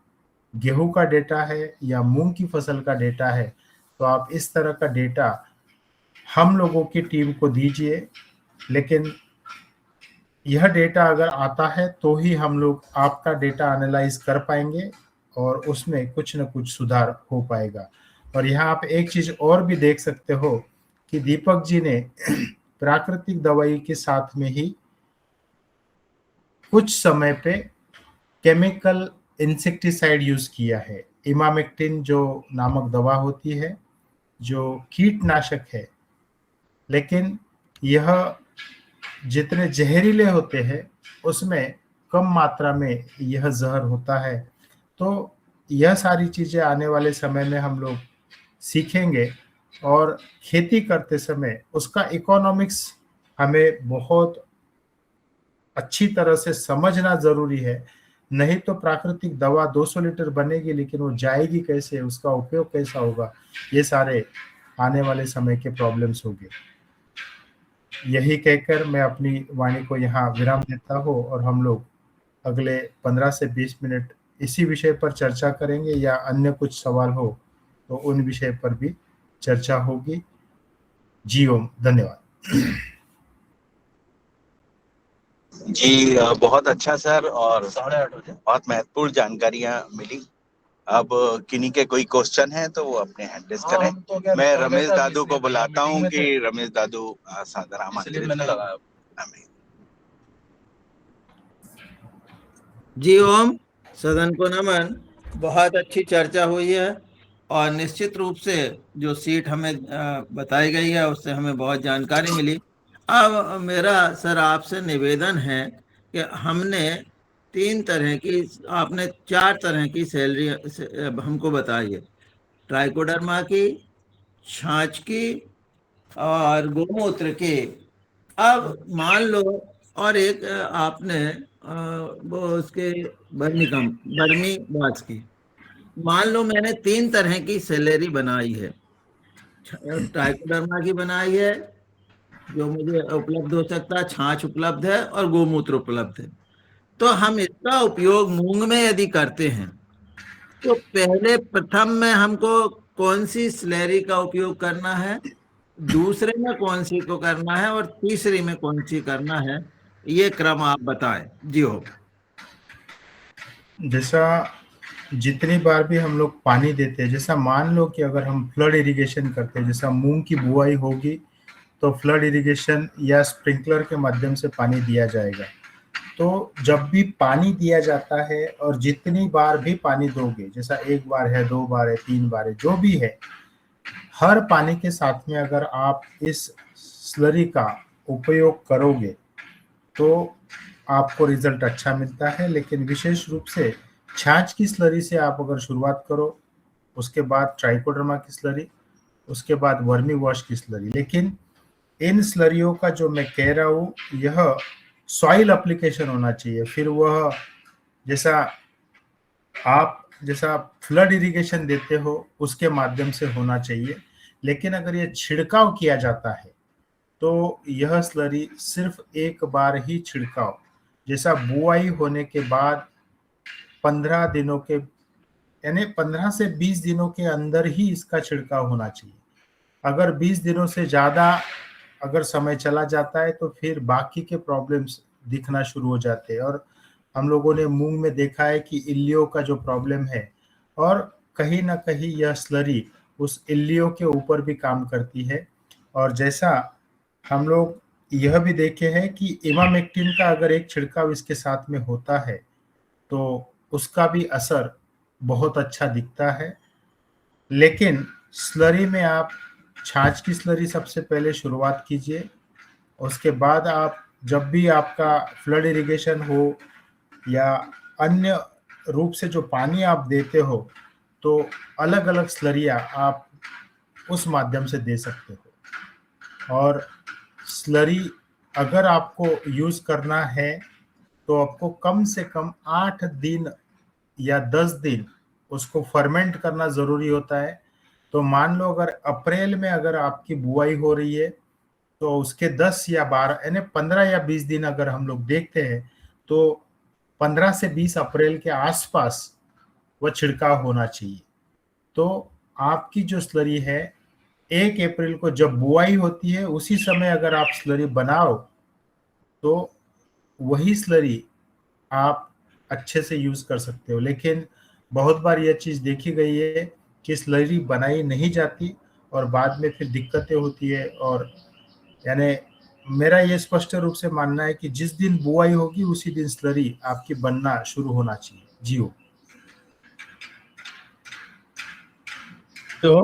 गेहूं का डेटा है या मूंग की फसल का डेटा है, तो आप इस तरह का डेटा हम लोगों की टीम को दीजिए। लेकिन यह डेटा अगर आता है तो ही हम लोग आपका डेटा एनालाइज कर पाएंगे और उसमें कुछ न कुछ सुधार हो पाएगा। और यहाँ आप एक चीज और भी देख सकते हो कि दीपक जी ने प्राकृतिक दवाई के साथ में ही कुछ समय पे केमिकल इंसेक्टिसाइड यूज किया है। इमामेक्टिन जो नामक दवा होती है जो कीटनाशक है, लेकिन यह जितने जहरीले होते हैं उसमें कम मात्रा में यह जहर होता है। तो यह सारी चीजें आने वाले समय में हम लोग सीखेंगे और खेती करते समय उसका इकोनॉमिक्स हमें बहुत अच्छी तरह से समझना जरूरी है। नहीं तो प्राकृतिक दवा 200 लीटर बनेगी लेकिन वो जाएगी कैसे, उसका उपयोग कैसा होगा, ये सारे आने वाले समय के प्रॉब्लम्स होंगे। यही कहकर मैं अपनी वाणी को यहाँ विराम देता हूँ और हम लोग अगले 15 से 20 मिनट इसी विषय पर चर्चा करेंगे, या अन्य कुछ सवाल हो तो उन विषय पर भी चर्चा होगी। जी ओम, धन्यवाद। जी बहुत अच्छा सर, और बहुत महत्वपूर्ण जानकारियां मिली। अब किन्हीं के कोई क्वेश्चन है तो वो अपने हैंड रेज करें। मैं रमेश दादू को बुलाता हूं कि रमेश दादू सादर आमंत्रित जी ओम। सदन को नमन। बहुत अच्छी चर्चा हुई है और निश्चित रूप से जो सीट हमें बताई गई है उससे हमें बहुत जानकारी मिली। अब मेरा सर आपसे निवेदन है कि हमने 3 तरह की, आपने 4 तरह की सैलरी हमको बताई है, ट्राइकोडर्मा की, छाछ की और गोमूत्र की। अब मान लो, और एक आपने वो उसके बर्मी बास की। मान लो मैंने 3 तरह की सैलरी बनाई है, ट्राइकोडर्मा की बनाई है जो मुझे उपलब्ध हो सकता है, छाछ उपलब्ध है और गोमूत्र उपलब्ध है। तो हम इसका उपयोग मूंग में यदि करते हैं तो पहले प्रथम में हमको कौन सी स्लैरी का उपयोग करना है, दूसरे में कौन सी को करना है और तीसरी में कौन सी करना है, ये क्रम आप बताएं। जी हो। जैसा जितनी बार भी हम लोग पानी देते हैं, जैसा मान लो कि अगर हम फ्लड इरिगेशन करते हैं, जैसा मूंग की बुआई होगी तो फ्लड इरिगेशन या स्प्रिंकलर के माध्यम से पानी दिया जाएगा। तो जब भी पानी दिया जाता है और जितनी बार भी पानी दोगे, जैसा 1 बार है, 2 बार है, 3 बार है, जो भी है, हर पानी के साथ में अगर आप इस स्लरी का उपयोग करोगे तो आपको रिजल्ट अच्छा मिलता है। लेकिन विशेष रूप से छाछ की स्लरी से आप अगर शुरुआत करो, उसके बाद ट्राइकोडर्मा की स्लरी, उसके बाद वर्मी वॉश की स्लरी। लेकिन इन स्लरियों का जो मैं कह रहा हूँ, यह सॉइल एप्लीकेशन होना चाहिए। फिर वह जैसा फ्लड इरिगेशन देते हो उसके माध्यम से होना चाहिए। लेकिन अगर ये छिड़काव किया जाता है तो यह स्लरी सिर्फ 1 बार ही छिड़काव, जैसा बुआई होने के बाद 15 दिनों के, यानी 15 से 20 दिनों के अंदर ही इसका छिड़काव होना चाहिए। अगर 20 दिनों से ज़्यादा अगर समय चला जाता है तो फिर बाकी के प्रॉब्लम्स दिखना शुरू हो जाते हैं। और हम लोगों ने मूंग में देखा है कि इल्लियों का जो प्रॉब्लम है, और कहीं ना कहीं यह स्लरी उस इल्लियों के ऊपर भी काम करती है। और जैसा हम लोग यह भी देखे हैं कि इमामेक्टिन का अगर एक छिड़काव इसके साथ में होता है तो उसका भी असर बहुत अच्छा दिखता है। लेकिन स्लरी में आप छाछ की स्लरी सबसे पहले शुरुआत कीजिए। उसके बाद आप जब भी आपका फ्लड इरिगेशन हो या अन्य रूप से जो पानी आप देते हो, तो अलग अलग स्लरियाँ आप उस माध्यम से दे सकते हो। और स्लरी अगर आपको यूज़ करना है तो आपको कम से कम 8 दिन या 10 दिन उसको फर्मेंट करना ज़रूरी होता है। तो मान लो अगर अप्रैल में अगर आपकी बुआई हो रही है तो उसके 10 या 12 यानी 15 या 20 दिन अगर हम लोग देखते हैं तो 15 से 20 अप्रैल के आसपास वह छिड़काव होना चाहिए। तो आपकी जो स्लरी है 1 अप्रैल को जब बुआई होती है उसी समय अगर आप स्लरी बनाओ तो वही स्लरी आप अच्छे से यूज कर सकते हो। लेकिन बहुत बार यह चीज देखी गई है कि स्लरी बनाई नहीं जाती और बाद में फिर दिक्कतें होती है। और यानी मेरा ये स्पष्ट रूप से मानना है कि जिस दिन बुआई होगी उसी दिन स्लरी आपकी बनना शुरू होना चाहिए। जी हो। तो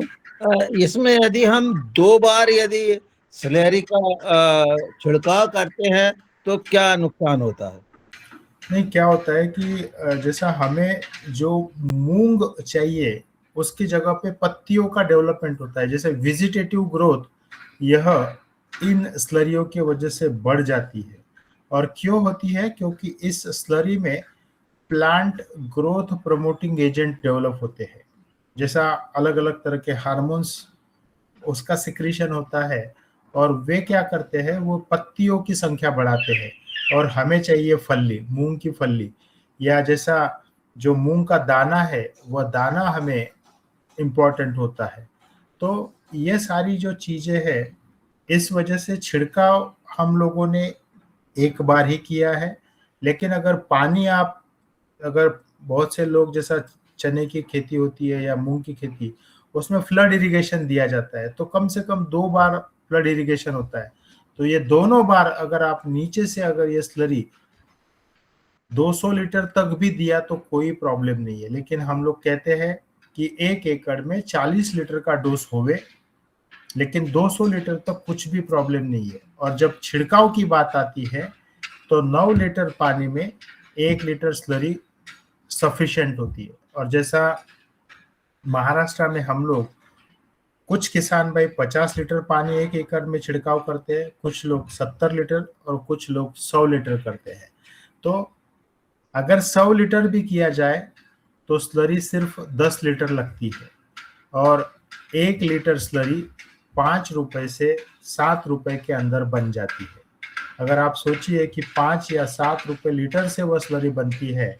इसमें यदि हम 2 बार यदि स्लैरी का छिड़काव करते हैं तो क्या नुकसान होता है? नहीं, क्या होता है कि जैसा हमें जो मूंग चाहिए उसकी जगह पे पत्तियों का डेवलपमेंट होता है, जैसे विजिटेटिव ग्रोथ, यह इन स्लरियों की वजह से बढ़ जाती है। और क्यों होती है? क्योंकि इस स्लरी में plant growth promoting agent develop होते हैं, जैसा अलग अलग तरह के हार्मोन्स उसका सिक्रीशन होता है। और वे क्या करते हैं, वो पत्तियों की संख्या बढ़ाते हैं और हमें चाहिए फल्ली, मूंग की फल्ली, या जैसा जो मूंग का दाना है वह दाना हमें इम्पोर्टेंट होता है। तो ये सारी जो चीजें हैं, इस वजह से छिड़काव हम लोगों ने 1 बार ही किया है। लेकिन अगर पानी आप, अगर बहुत से लोग जैसा चने की खेती होती है या मूंग की खेती, उसमें फ्लड इरिगेशन दिया जाता है तो कम से कम 2 बार फ्लड इरिगेशन होता है। तो ये दोनों बार अगर आप नीचे से अगर ये स्लरी 200 लीटर तक भी दिया तो कोई प्रॉब्लम नहीं है, लेकिन हम लोग कहते हैं कि 1 एकड़ में 40 लीटर का डोज होवे, लेकिन 200 लीटर तक कुछ भी प्रॉब्लम नहीं है। और जब छिड़काव की बात आती है तो 9 लीटर पानी में 1 लीटर स्लरी सफिशिएंट होती है। और जैसा महाराष्ट्र में हम लोग, कुछ किसान भाई 50 लीटर पानी 1 एकड़ में छिड़काव करते हैं, कुछ लोग 70 लीटर और कुछ लोग 100 लीटर करते हैं। तो अगर 100 लीटर भी किया जाए तो स्लरी सिर्फ 10 लीटर लगती है, और 1 लीटर स्लरी 5 रुपए से 7 रुपए के अंदर बन जाती है। अगर आप सोचिए कि 5 या 7 रुपए लीटर से वह स्लरी बनती है,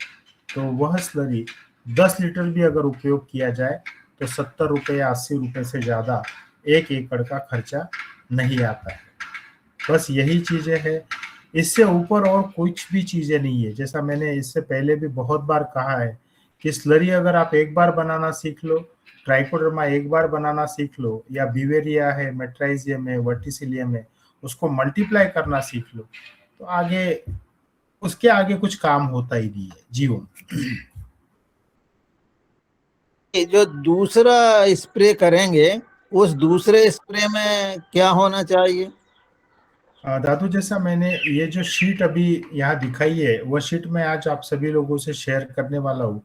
तो वह स्लरी 10 लीटर भी अगर उपयोग किया जाए तो 70 रुपए या 80 रुपए से ज़्यादा 1 एकड़ का खर्चा नहीं आता है। बस यही चीज़ें हैं, इससे ऊपर और कुछ भी चीज़ें नहीं है। जैसा मैंने इससे पहले भी बहुत बार कहा है कि स्लरी अगर आप एक बार बनाना सीख लो, ट्राइकोडर्मा एक बार बनाना सीख लो, या बिवेरिया है, मेट्राइजियम है, वर्टिसिलियम है, उसको मल्टीप्लाई करना सीख लो, तो आगे उसके आगे कुछ काम होता ही नहीं है। जी ओम। जो दूसरा स्प्रे करेंगे उस दूसरे स्प्रे में क्या होना चाहिए? दादू, जैसा मैंने ये जो शीट अभी यहाँ दिखाई है, वह शीट मैं आज आप सभी लोगों से शेयर करने वाला हूँ।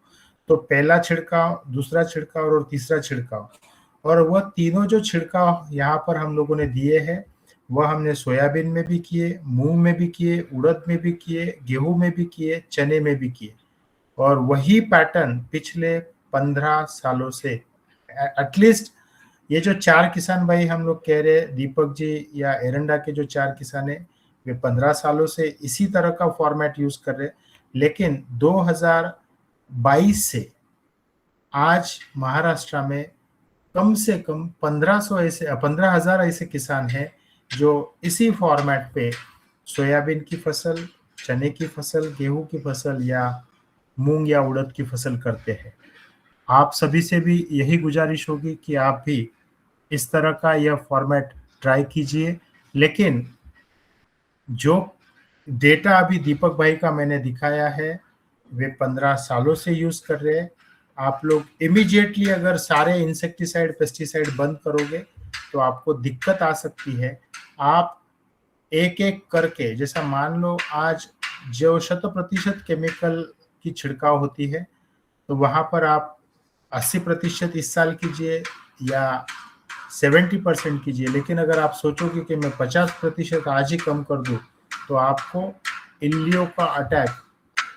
तो पहला छिड़काव, दूसरा छिड़काव और तीसरा छिड़काव, और वह तीनों जो छिड़काव यहाँ पर हम लोगों ने दिए हैं, वह हमने सोयाबीन में भी किए, मूंग में भी किए, उड़द में भी किए, गेहूं में भी किए, चने में भी किए। और वही पैटर्न पिछले 15 सालों से, एटलीस्ट ये जो 4 किसान भाई हम लोग कह रहे, दीपक जी या एरंडा के जो 4 किसान है, वे 15 सालों से इसी तरह का फॉर्मेट यूज कर रहे। लेकिन 2022 से आज महाराष्ट्र में कम से कम 15,000 ऐसे किसान हैं जो इसी फॉर्मेट पे सोयाबीन की फसल, चने की फसल, गेहूं की फसल या मूंग या उड़द की फसल करते हैं। आप सभी से भी यही गुजारिश होगी कि आप भी इस तरह का यह फॉर्मेट ट्राई कीजिए। लेकिन जो डेटा अभी दीपक भाई का मैंने दिखाया है, वे 15 सालों से यूज कर रहे हैं। आप लोग इमीडिएटली अगर सारे इंसेक्टिसाइड, पेस्टिसाइड बंद करोगे तो आपको दिक्कत आ सकती है। आप एक एक करके, जैसा मान लो आज जो 100% केमिकल की छिड़काव होती है, तो वहां पर आप 80% इस साल कीजिए या 70% कीजिए। लेकिन अगर आप सोचोगे कि मैं 50% आज ही कम कर दूं, तो आपको इल्लियों का अटैक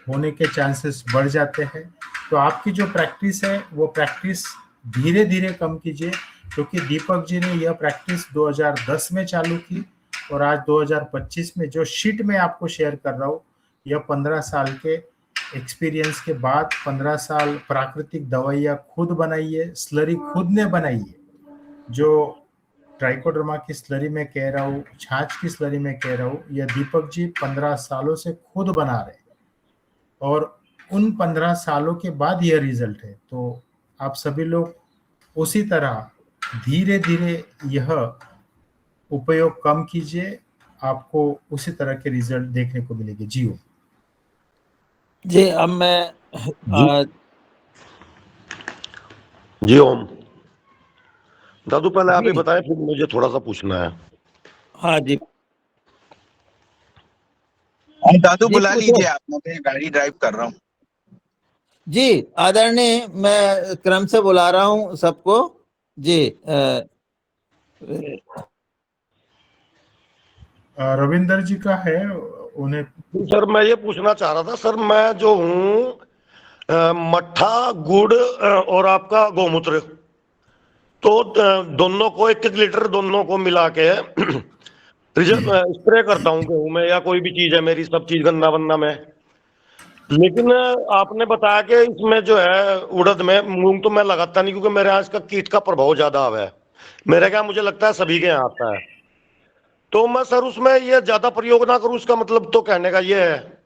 होने के चांसेस बढ़ जाते हैं। तो आपकी जो प्रैक्टिस है वो प्रैक्टिस धीरे धीरे कम कीजिए, क्योंकि दीपक जी ने यह प्रैक्टिस 2010 में चालू की और आज 2025 में जो शीट में आपको शेयर कर रहा हूँ, यह 15 साल के एक्सपीरियंस के बाद, 15 साल प्राकृतिक दवाइयाँ खुद बनाई है, स्लरी खुद ने बनाई है। जो ट्राइकोडर्मा की स्लरी में कह रहा हूँ, छाछ की स्लरी में कह रहा हूँ, यह दीपक जी 15 सालों से खुद बना रहे हैं, और उन 15 सालों के बाद यह रिजल्ट है। तो आप सभी लोग उसी तरह धीरे धीरे यह उपयोग कम कीजिए, आपको उसी तरह के रिजल्ट देखने को मिलेंगे। जी जी, अब मैं जी ओम। दादू पहले आप ही बताएं, फिर मुझे थोड़ा सा पूछना है। हाँ जी दादू बुला लीजिए आप, मैं गाड़ी ड्राइव कर रहा हूँ। जी आदरणीय, मैं क्रम से बुला रहा हूँ सबको। जी रविंदर जी का है, उन्हें। सर मैं ये पूछना चाह रहा था सर, मैं जो हूँ मट्ठा, गुड़ और आपका गौमूत्र, तो दोनों को 1-1 लीटर दोनों को मिला के स्प्रे करता हूँ गेहूं में या कोई भी चीज है मेरी, सब चीज गन्ना वन्ना में। लेकिन आपने बताया कि इसमें जो है उड़द में, मूंग तो मैं लगाता नहीं क्योंकि मेरे यहाँ इसका कीट का प्रभाव ज्यादा है। मेरे क्या, मुझे लगता है सभी के यहाँ आता है। तो मैं सर उसमें ये ज्यादा प्रयोग ना करूं, इसका मतलब तो कहने का ये है,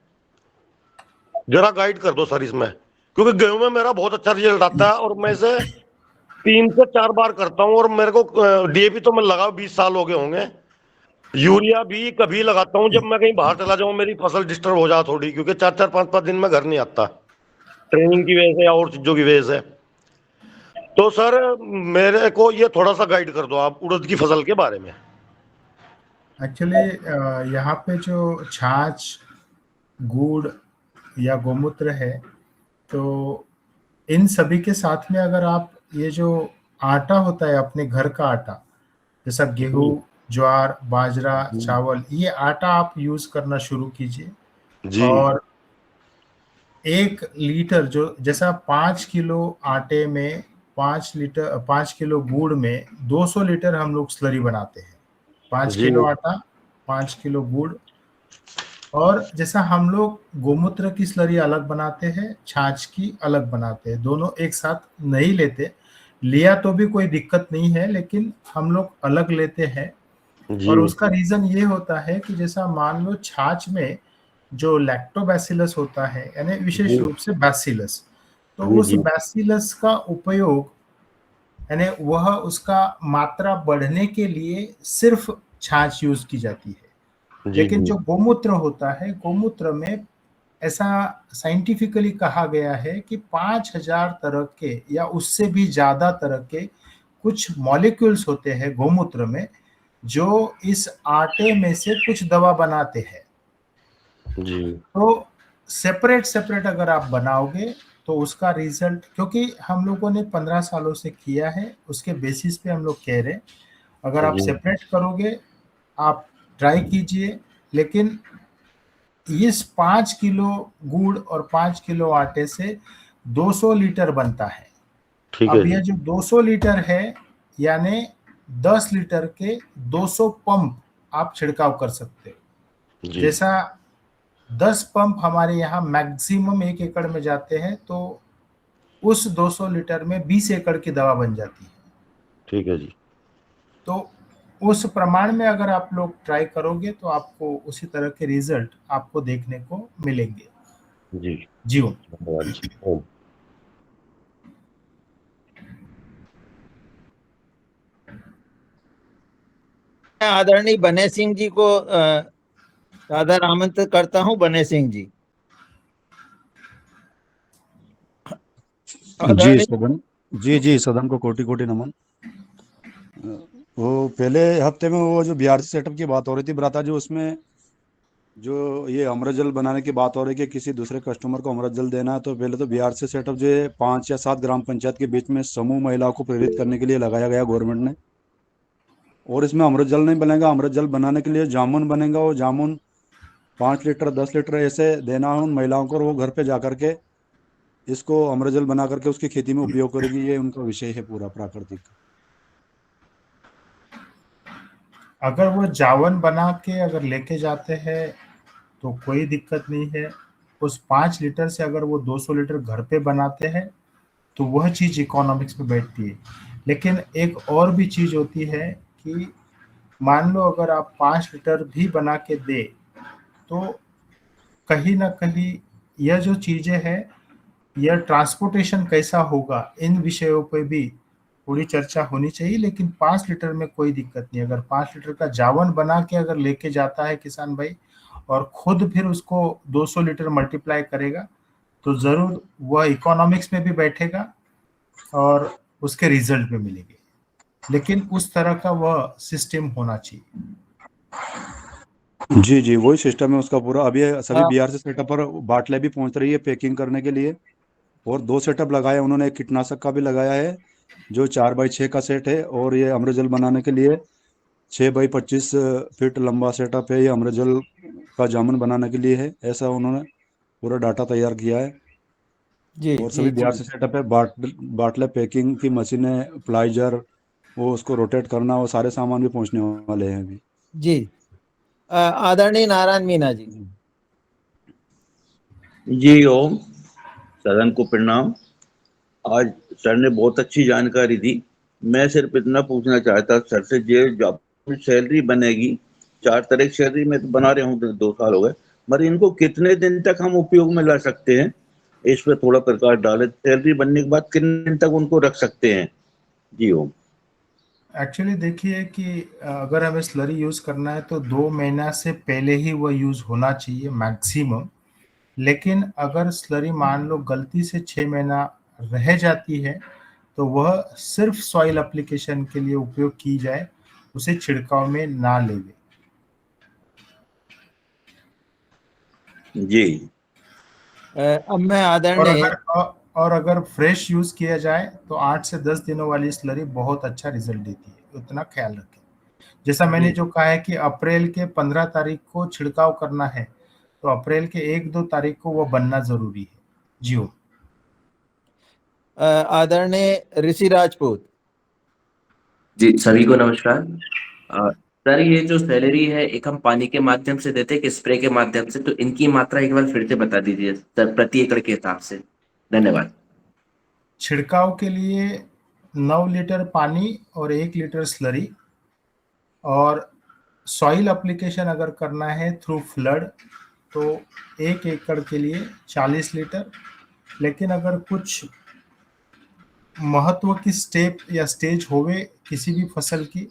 जरा गाइड कर दो सर इसमें, क्योंकि गेहूं में मेरा बहुत अच्छा रिजल्ट आता है और मैं इसे 3 से 4 बार करता हूं। और मेरे को डीएपी तो मैं लगा 20 साल हो गए होंगे, यूरिया भी कभी लगाता हूँ जब मैं कहीं बाहर चला जाऊं, मेरी फसल डिस्टर्ब हो जाए थोड़ी, क्योंकि 4-4 5-5 दिन में घर नहीं आता, ट्रेनिंग की वजह से या और चीजों की वजह से। तो सर मेरे को ये थोड़ा सा गाइड कर दो आप उड़द की फसल के बारे में। एक्चुअली यहाँ पे जो छाछ, गुड़ या गोमूत्र है, तो इन सभी के साथ में अगर आप ये जो आटा होता है अपने घर का आटा, जैसा गेहूं, ज्वार, बाजरा, चावल, ये आटा आप यूज करना शुरू कीजिए। जी और 1 लीटर जो जैसा 5 किलो आटे में 5 किलो गुड़ में 200 लीटर हम लोग स्लरी बनाते हैं। 5 जी किलो आटा, 5 किलो गुड़। और जैसा हम लोग गोमूत्र की स्लरी अलग बनाते हैं, छाछ की अलग बनाते हैं, दोनों एक साथ नहीं लेते। लिया तो भी कोई दिक्कत नहीं है, लेकिन हम लोग अलग लेते हैं। जी और उसका रीजन ये होता है कि जैसा मान लो छाछ में जो लैक्टोबैसिलस होता है, यानी विशेष जी रूप से बैसिलस, तो जी उस जी बैसिलस का उपयोग, यानी वह उसका मात्रा बढ़ने के लिए सिर्फ छाछ यूज की जाती है। जी लेकिन जी जो गोमूत्र होता है, गोमूत्र में ऐसा साइंटिफिकली कहा गया है कि 5000 तरह के या उससे भी ज्यादा तरह के कुछ मॉलिक्यूल्स होते हैं गोमूत्र में, जो इस आटे में से कुछ दवा बनाते हैं। जी तो सेपरेट सेपरेट अगर आप बनाओगे तो उसका रिजल्ट, क्योंकि हम लोगों ने 15 सालों से किया है, उसके बेसिस पे हम लोग कह रहे हैं, अगर आप जी सेपरेट करोगे, आप ट्राई कीजिए। लेकिन इस 5 किलो गुड़ और 5 किलो आटे से 200 लीटर बनता है। ठीक है अब जी। यह जो 200 लीटर है, यानी 10 लीटर के 200 पंप आप छिड़काव कर सकते हो। जी जैसा 10 पंप हमारे यहाँ मैक्सिमम 1 एकड़ में जाते हैं, तो उस 200 लीटर में 20 एकड़ की दवा बन जाती है। ठीक है जी। तो उस प्रमाण में अगर आप लोग ट्राई करोगे तो आपको उसी तरह के रिजल्ट आपको देखने को मिलेंगे। जी जी ओम। धन्यवाद जी। ओम। मैं आदरणीय बने सिंह जी को सादर आमंत्रित करता हूं। बने सिंह जी, जी आदरणीय। सदन, जी सदन को कोटि कोटि नमन। वो पहले हफ्ते में वो जो BRC सेटअप की बात हो रही थी भ्राता जी, उसमें जो ये अमृत जल बनाने की बात हो रही है कि किसी दूसरे कस्टमर को अमृत जल देना है, तो पहले तो BRC सेटअप जो है 5 या 7 ग्राम पंचायत के बीच में समूह महिलाओं को प्रेरित करने के लिए लगाया गया गवर्नमेंट ने। और इसमें अमृत जल नहीं बनेगा, अमृत जल बनाने के लिए जामुन बनेगा। वो जामुन 5 लीटर 10 लीटर ऐसे देना है उन महिलाओं को, और वो घर पे जा करके इसको अमृत जल बना करके उसकी खेती में उपयोग करेगी। ये उनका विषय है पूरा प्राकृतिक। अगर वो जावन बना के अगर लेके जाते हैं तो कोई दिक्कत नहीं है। उस 5 लीटर से अगर वो 200 लीटर घर पे बनाते हैं तो वह चीज इकोनॉमिक्स में बैठती है। लेकिन एक और भी चीज होती है कि मान लो अगर आप 5 लीटर भी बना के दे, तो कहीं ना कहीं यह जो चीजें हैं, यह ट्रांसपोर्टेशन कैसा होगा, इन विषयों पे भी थोड़ी चर्चा होनी चाहिए। लेकिन 5 लीटर में कोई दिक्कत नहीं। अगर 5 लीटर का जावन बना के अगर लेके जाता है किसान भाई, और खुद फिर उसको 200 लीटर मल्टीप्लाई करेगा, तो जरूर वह इकोनॉमिक्स में भी बैठेगा और उसके रिजल्ट भी मिलेंगे। लेकिन उस तरह का वह सिस्टम होना चाहिए। जी वही सिस्टम है उसका पूरा। अभी सभी हाँ, BRC सेटअप पर बाटले भी पहुंच रही है पैकिंग करने के लिए। और 2 सेटअप लगाया उन्होंने, एक कीटनाशक का भी लगाया है जो 4x6 का सेट है, और ये अमृत जल बनाने के लिए 6x25 फीट लंबा सेटअप है। ये अमृत जल का जामुन बनाने के लिए है, ऐसा उन्होंने पूरा डाटा तैयार किया है। जी और जी सभी जी BRC सेटअप है, बाटले पैकिंग की मशीनें, प्लाइजर, वो उसको रोटेट करना, वो सारे सामान भी पहुंचने वाले हैं अभी। जी। आदरणीय नारायण मीना जी। जी ओम। सदन को प्रणाम। आज सर ने बहुत अच्छी जानकारी दी। मैं सिर्फ इतना पूछना चाहता सर से, जो सैलरी बनेगी, 4 तरह की सैलरी में तो बना रहे हूँ, 2 साल हो गए, मगर इनको कितने दिन तक हम उपयोग में ला सकते हैं, इस पर थोड़ा प्रकाश डालें। सैलरी बनने के बाद कितने दिन तक उनको रख सकते हैं? जी ओम। एक्चुअली देखिए कि अगर हमें स्लरी यूज करना है तो 2 महीना से पहले ही वह यूज होना चाहिए मैक्सिमम। लेकिन अगर स्लरी मान लो गलती से 6 महीना रह जाती है तो वह सिर्फ सॉइल एप्लीकेशन के लिए उपयोग की जाए, उसे छिड़काव में ना लेवे। जी। अब मैं और आदरणीय अगर फ्रेश यूज किया जाए तो 8 से 10 दिनों वाली स्लरी बहुत अच्छा रिजल्ट देती है, उतना ख्याल रखें। जैसा मैंने जो कहा है कि अप्रैल के 15 तारीख को छिड़काव करना है, तो अप्रैल के 1-2 तारीख को वो बनना जरूरी है। जी हो। आदरणीय ऋषि राजपूत। जी, सभी को नमस्कार। सर, ये जो सैलरी है एक हम पानी के माध्यम से देते हैं कि स्प्रे के माध्यम से, तो इनकी मात्रा एक बार फिर से बता दीजिए सर, प्रति एकड़ के हिसाब से। धन्यवाद। छिड़काव के लिए 9 लीटर पानी और 1 लीटर स्लरी, और सॉइल एप्लीकेशन अगर करना है थ्रू फ्लड तो 1 एकड़ के लिए 40 लीटर। लेकिन अगर कुछ महत्व की स्टेप या स्टेज होवे किसी भी फसल की,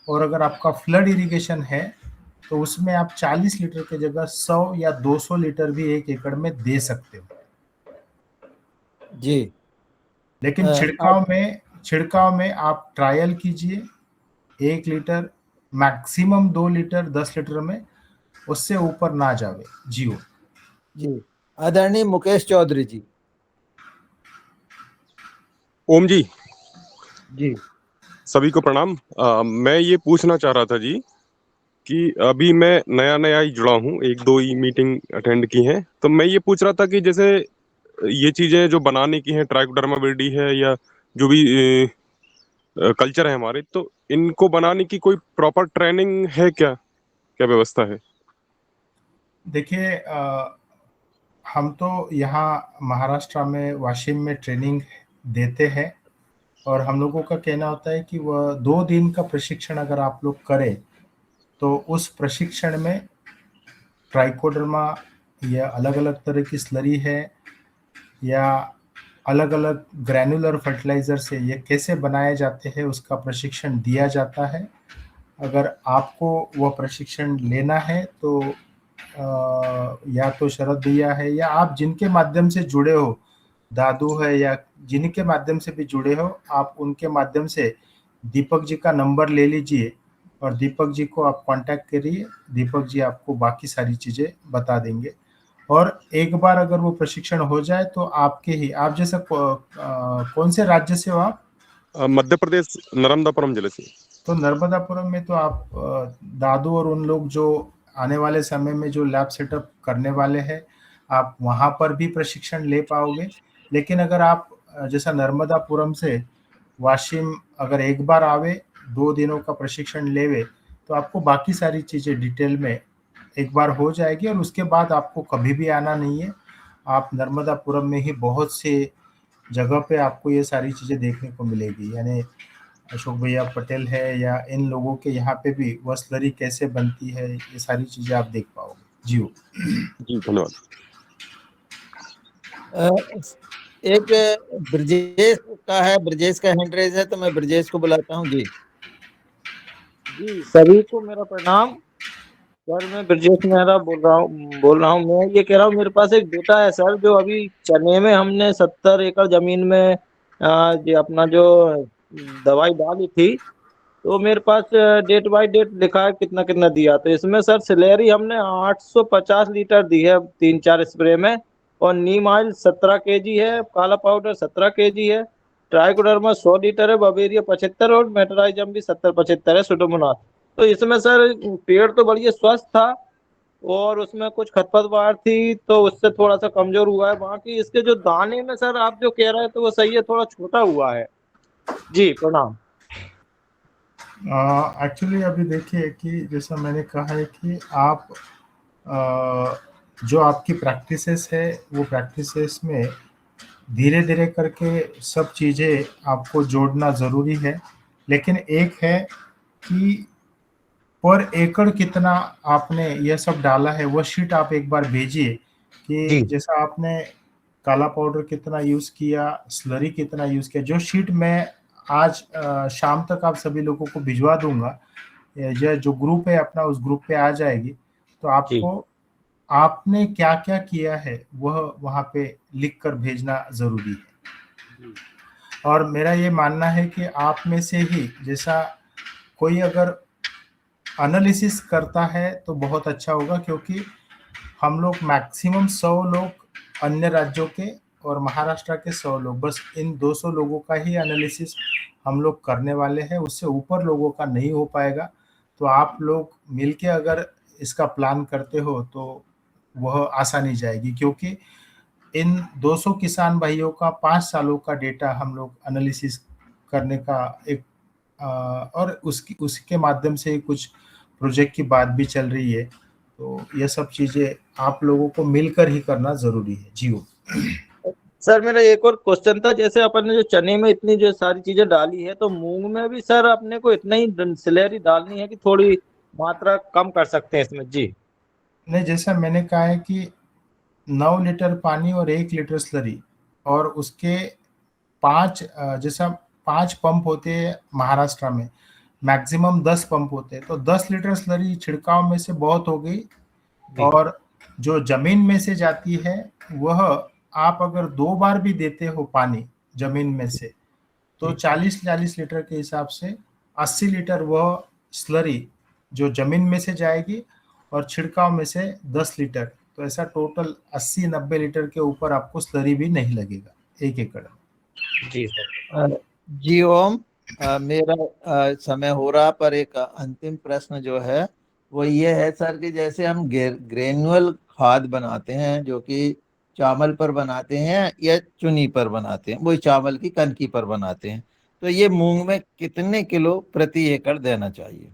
और अगर आपका फ्लड इरिगेशन है तो उसमें आप 40 लीटर की जगह 100 या 200 लीटर भी 1 एकड़ में दे सकते हो। जी। लेकिन छिड़काव में आप ट्रायल कीजिए, 1 लीटर मैक्सिमम 2 लीटर 10 लीटर में, उससे ऊपर ना जावे। जी आदरणीय मुकेश चौधरी जी। ओम जी। जी। सभी को प्रणाम। मैं ये पूछना चाह रहा था जी कि अभी मैं नया ही जुड़ा हूँ, 1-2 ही मीटिंग अटेंड की हैं, तो मैं ये पूछ रहा था कि जैसे ये चीजें जो बनाने की हैं, ट्राइकोडर्मा विरिडी है या जो भी कल्चर है हमारे, तो इनको बनाने की कोई प्रॉपर ट्रेनिंग है क्या व्यवस्था है? देखिए, हम तो यहाँ महाराष्ट्र में वाशिम में ट्रेनिंग देते हैं, और हम लोगों का कहना होता है कि वह 2 दिन का प्रशिक्षण अगर आप लोग करें तो उस प्रशिक्षण में ट्राइकोडर्मा या अलग अलग तरह की स्लरी है या अलग अलग ग्रैनुलर फर्टिलाइजर से ये कैसे बनाए जाते हैं उसका प्रशिक्षण दिया जाता है। अगर आपको वह प्रशिक्षण लेना है तो या तो शरद भैया है या आप जिनके माध्यम से जुड़े हो, दादू है या जिनके माध्यम से भी जुड़े हो, आप उनके माध्यम से दीपक जी का नंबर ले लीजिए और दीपक जी को आप कांटेक्ट करिए। दीपक जी आपको बाकी सारी चीजें बता देंगे। और एक बार अगर वो प्रशिक्षण हो जाए तो आपके ही, आप जैसा कौन से राज्य से हो आप? मध्य प्रदेश, नर्मदापुरम जिले से। तो नर्मदापुरम में तो आप दादू और उन लोग जो आने वाले समय में जो लैब सेटअप करने वाले हैं, आप वहाँ पर भी प्रशिक्षण ले पाओगे। लेकिन अगर आप जैसा नर्मदापुरम से वाशिम अगर एक बार आवे, 2 दिनों का प्रशिक्षण लेवे, तो आपको बाकी सारी चीज़ें डिटेल में एक बार हो जाएगी, और उसके बाद आपको कभी भी आना नहीं है। आप नर्मदापुरम में ही बहुत से जगह पे आपको ये सारी चीज़ें देखने को मिलेगी, यानी अशोक भैया पटेल है या इन लोगों के यहाँ पे भी वह स्लरी कैसे बनती है, ये सारी चीजें आप देख पाओगे। जी धन्यवाद। एक ब्रजेश का है, ब्रजेश का हैंड रेज है, तो मैं ब्रजेश को बुलाता हूँ। जी सभी को मेरा प्रणाम सर। मैं ब्रजेश मेहरा बोल रहा हूँ। मैं ये कह रहा हूँ, मेरे पास एक बेटा है सर, जो अभी चने में हमने 70 एकड़ जमीन में जो अपना जो दवाई डाली थी, तो मेरे पास डेट बाय डेट लिखा है कितना कितना दिया। तो इसमें सर स्लरी हमने 850 लीटर दी है 3-4 स्प्रे में, और नीम ऑयल 17 kg है, काला पाउडर 17 kg है, ट्राइकोडर्मा 100 लीटर है, बवेरिया 75 और मेटराइजम भी 70-75 है, सुडोमोनास। तो इसमें सर पेड़ तो बढ़िया स्वस्थ था, और उसमें कुछ खरपतवार थी तो उससे थोड़ा सा कमजोर हुआ है। बाकी इसके जो दाने में सर आप जो कह रहे हैं तो वो सही है, थोड़ा छोटा हुआ है। जी प्रणाम। एक्चुअली अभी देखिए कि जैसा मैंने कहा है कि आप जो आपकी प्रैक्टिसेस है वो प्रैक्टिसेस में धीरे धीरे करके सब चीज़ें आपको जोड़ना ज़रूरी है। लेकिन एक है कि पर एकड़ कितना आपने यह सब डाला है, वह शीट आप एक बार भेजिए कि जैसा आपने काला पाउडर कितना यूज़ किया, स्लरी कितना यूज़ किया, जो शीट मैं आज शाम तक आप सभी लोगों को भिजवा दूंगा। यह जो ग्रुप है अपना, उस ग्रुप पे आ जाएगी, तो आपको आपने क्या क्या किया है वह वहाँ पे लिख कर भेजना जरूरी है। और मेरा ये मानना है कि आप में से ही जैसा कोई अगर एनालिसिस करता है तो बहुत अच्छा होगा, क्योंकि हम लोग मैक्सिमम 100 लोग अन्य राज्यों के और महाराष्ट्र के 100 लोग, बस इन 200 लोगों का ही एनालिसिस हम लोग करने वाले हैं, उससे ऊपर लोगों का नहीं हो पाएगा। तो आप लोग मिलके अगर इसका प्लान करते हो तो वह आसानी जाएगी, क्योंकि इन 200 किसान भाइयों का 5 सालों का डेटा हम लोग एनालिसिस करने का एक और उसके माध्यम से कुछ प्रोजेक्ट की बात भी चल रही है। तो ये सब चीजें आप लोगों को मिलकर ही करना जरूरी है। जियो सर मेरा एक और क्वेश्चन था, जैसे अपन ने जो चने में इतनी जो सारी चीजें डाली है, तो मूंग में भी सर अपने को इतना ही स्लरी डालनी है कि थोड़ी मात्रा कम कर सकते हैं इसमें? जी नहीं, जैसा मैंने कहा है कि 9 लीटर पानी और 1 लीटर स्लरी, और उसके 5 जैसा 5 पंप होते हैं महाराष्ट्र में, मैक्सिमम 10 पंप होते हैं, तो 10 लीटर स्लरी छिड़काव में से बहुत हो गई। और जो जमीन में से जाती है वह आप अगर 2 बार भी देते हो पानी जमीन में से, तो 40-40 लीटर के हिसाब से 80 लीटर वह स्लरी जो जमीन में से जाएगी, और छिड़काव में से 10 लीटर, तो ऐसा टोटल 80-90 लीटर के ऊपर आपको स्लरी भी नहीं लगेगा 1 एकड़। जी सर। जी ओम, मेरा समय हो रहा, पर एक अंतिम प्रश्न जो है वो ये है सर कि जैसे हम ग्रेनुअल खाद बनाते हैं, जो कि चावल पर बनाते हैं या चुनी पर बनाते हैं, वही चावल की कनकी पर बनाते हैं, तो ये मूंग में कितने किलो प्रति एकड़ देना चाहिए?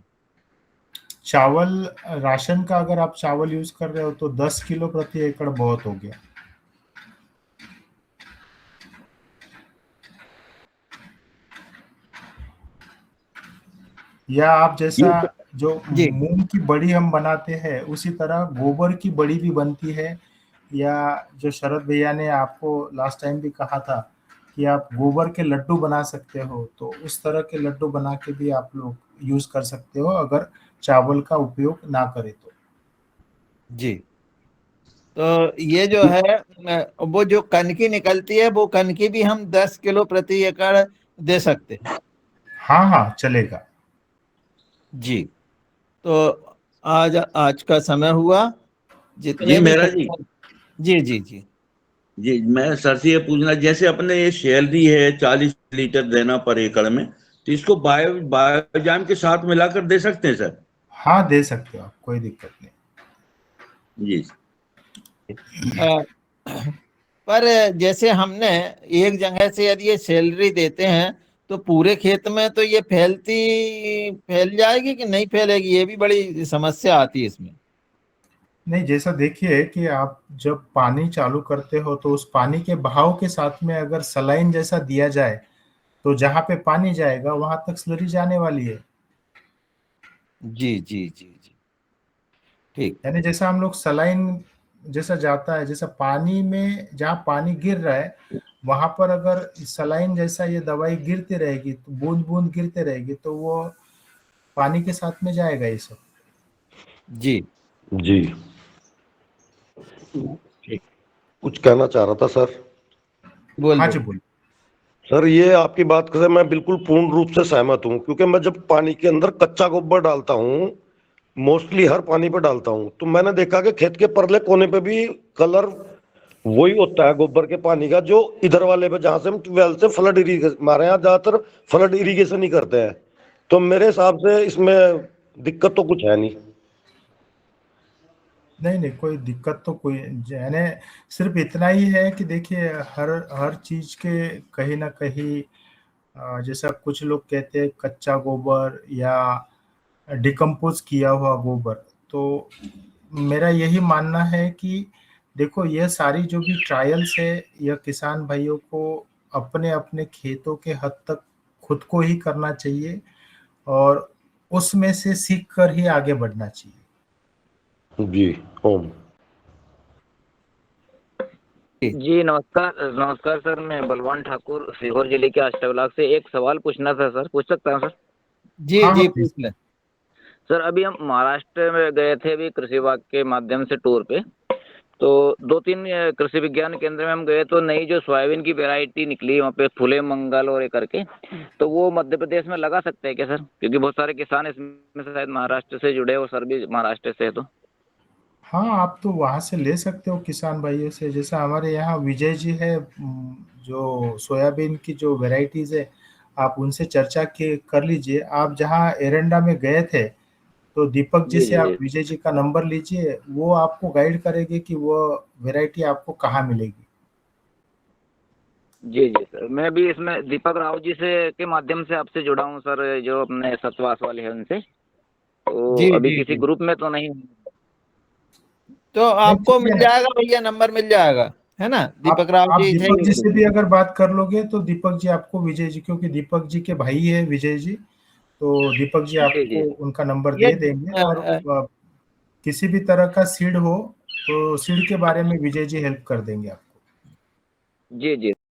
चावल राशन का अगर आप चावल यूज कर रहे हो तो 10 किलो प्रति एकड़ बहुत हो गया। या आप जैसा जो मूंग की बड़ी हम बनाते हैं, उसी तरह गोबर की बड़ी भी बनती है, या जो शरद भैया ने आपको लास्ट टाइम भी कहा था कि आप गोबर के लड्डू बना सकते हो, तो उस तरह के लड्डू बना के भी आप लोग यूज कर सकते हो अगर चावल का उपयोग ना करें तो। जी, तो ये जो है वो जो कनकी निकलती है, वो कनकी भी हम 10 किलो प्रति एकड़ दे सकते हैं? हाँ चलेगा जी। तो आज का समय हुआ, जितने जी भी मेरा जी जी मैं सर से ये पूछना, जैसे अपने ये सैलरी है 40 लीटर देना पर एकड़ में, तो इसको बायोजाम के साथ मिलाकर दे सकते हैं सर? हाँ दे सकते हो आप, कोई दिक्कत नहीं। जी पर जैसे हमने एक जगह से यदि ये सैलरी देते हैं तो पूरे खेत में तो ये फैल जाएगी कि नहीं फैलेगी? ये भी बड़ी समस्या आती है इसमें। नहीं, जैसा देखिए कि आप जब पानी चालू करते हो तो उस पानी के बहाव के साथ में अगर सलाइन जैसा दिया जाए, तो जहां पे पानी जाएगा वहां तक स्लरी जाने वाली है। जी जी जी जी, ठीक। यानी जैसा हम लोग सलाइन जैसा जाता है, जैसा पानी में जहाँ पानी गिर रहा है वहां पर अगर सलाइन जैसा ये दवाई गिरती रहेगी, तो बूंद बूंद गिरते रहेगी, तो वो पानी के साथ में जाएगा ये सब। जी जी कुछ कहना चाह रहा था सर। हाँ जी बोल। सर ये आपकी बात से मैं बिल्कुल पूर्ण रूप से सहमत हूँ, क्योंकि मैं जब पानी के अंदर कच्चा गोबर डालता हूँ, मोस्टली हर पानी पे डालता हूँ, तो मैंने देखा कि खेत के परले कोने पे भी कलर वही होता है गोबर के पानी का, जो इधर वाले पे जहां से हम ट्यूबवेल से फ्लड इरीगेशन, हमारे यहाँ ज्यादातर फ्लड इरीगेशन ही करते हैं, तो मेरे हिसाब से इसमें दिक्कत तो कुछ है नहीं। नहीं कोई दिक्कत तो कोई, यानी सिर्फ इतना ही है कि देखिए हर हर चीज के कहीं ना कहीं जैसा कुछ लोग कहते हैं कच्चा गोबर या डिकम्पोज किया हुआ गोबर, तो मेरा यही मानना है कि देखो यह सारी जो भी ट्रायल्स है, यह किसान भाइयों को अपने अपने खेतों के हद तक खुद को ही करना चाहिए, और उसमें से सीख कर ही आगे बढ़ना चाहिए। जी ओम। जी नमस्कार नमस्कार सर, मैं बलवान ठाकुर सीहोर जिले के अष्टविलास से एक सवाल पूछना था सर, पूछ सकता हूँ सर? जी हाँ, जी हाँ, पूछ ले। सर अभी हम महाराष्ट्र में गए थे अभी कृषि विभाग के माध्यम से टूर पे, तो 2-3 कृषि विज्ञान केंद्र में हम गए तो नई जो सोयाबीन की वैरायटी निकली वहाँ पे फूले मंगल और ये करके, तो वो मध्य प्रदेश में लगा सकते हैं क्या सर? क्योंकि बहुत सारे किसान इसमें शायद महाराष्ट्र से जुड़े हो, सर भी महाराष्ट्र से है तो। हाँ, आप तो वहां से ले सकते हो किसान भाइयों से। जैसा हमारे यहाँ विजय जी है, जो सोयाबीन की जो वेराइटीज है, आप उनसे चर्चा के कर लीजिए। आप जहाँ एरंडा में गए थे तो दीपक जी जी से जी आप जी विजय जी का नंबर लीजिए, वो आपको गाइड करेंगे कि वो वेराइटी आपको कहाँ मिलेगी। जी जी सर, मैं भी इसमें दीपक राव जी से के माध्यम से आपसे जुड़ा हूँ सर, जो अपने सतवास वाले हैं उनसे, तो जी अभी जी किसी जी, ग्रुप में तो नहीं। तो नहीं, आपको ठीक मिल है। जाएगा भैया, नंबर मिल जाएगा, है ना? दीपक राव आप जी थे दीपक ही जी ग्रुप से भी में। अगर बात कर लोगे तो दीपक जी आपको विजय जी, क्योंकि दीपक जी के भाई है विजय जी, तो दीपक जी जी आपको जी उनका नंबर ये दे देंगे। और किसी भी तरह का सीड हो तो सीड के बारे में विजय जी हेल्प कर देंगे आपको। जी जी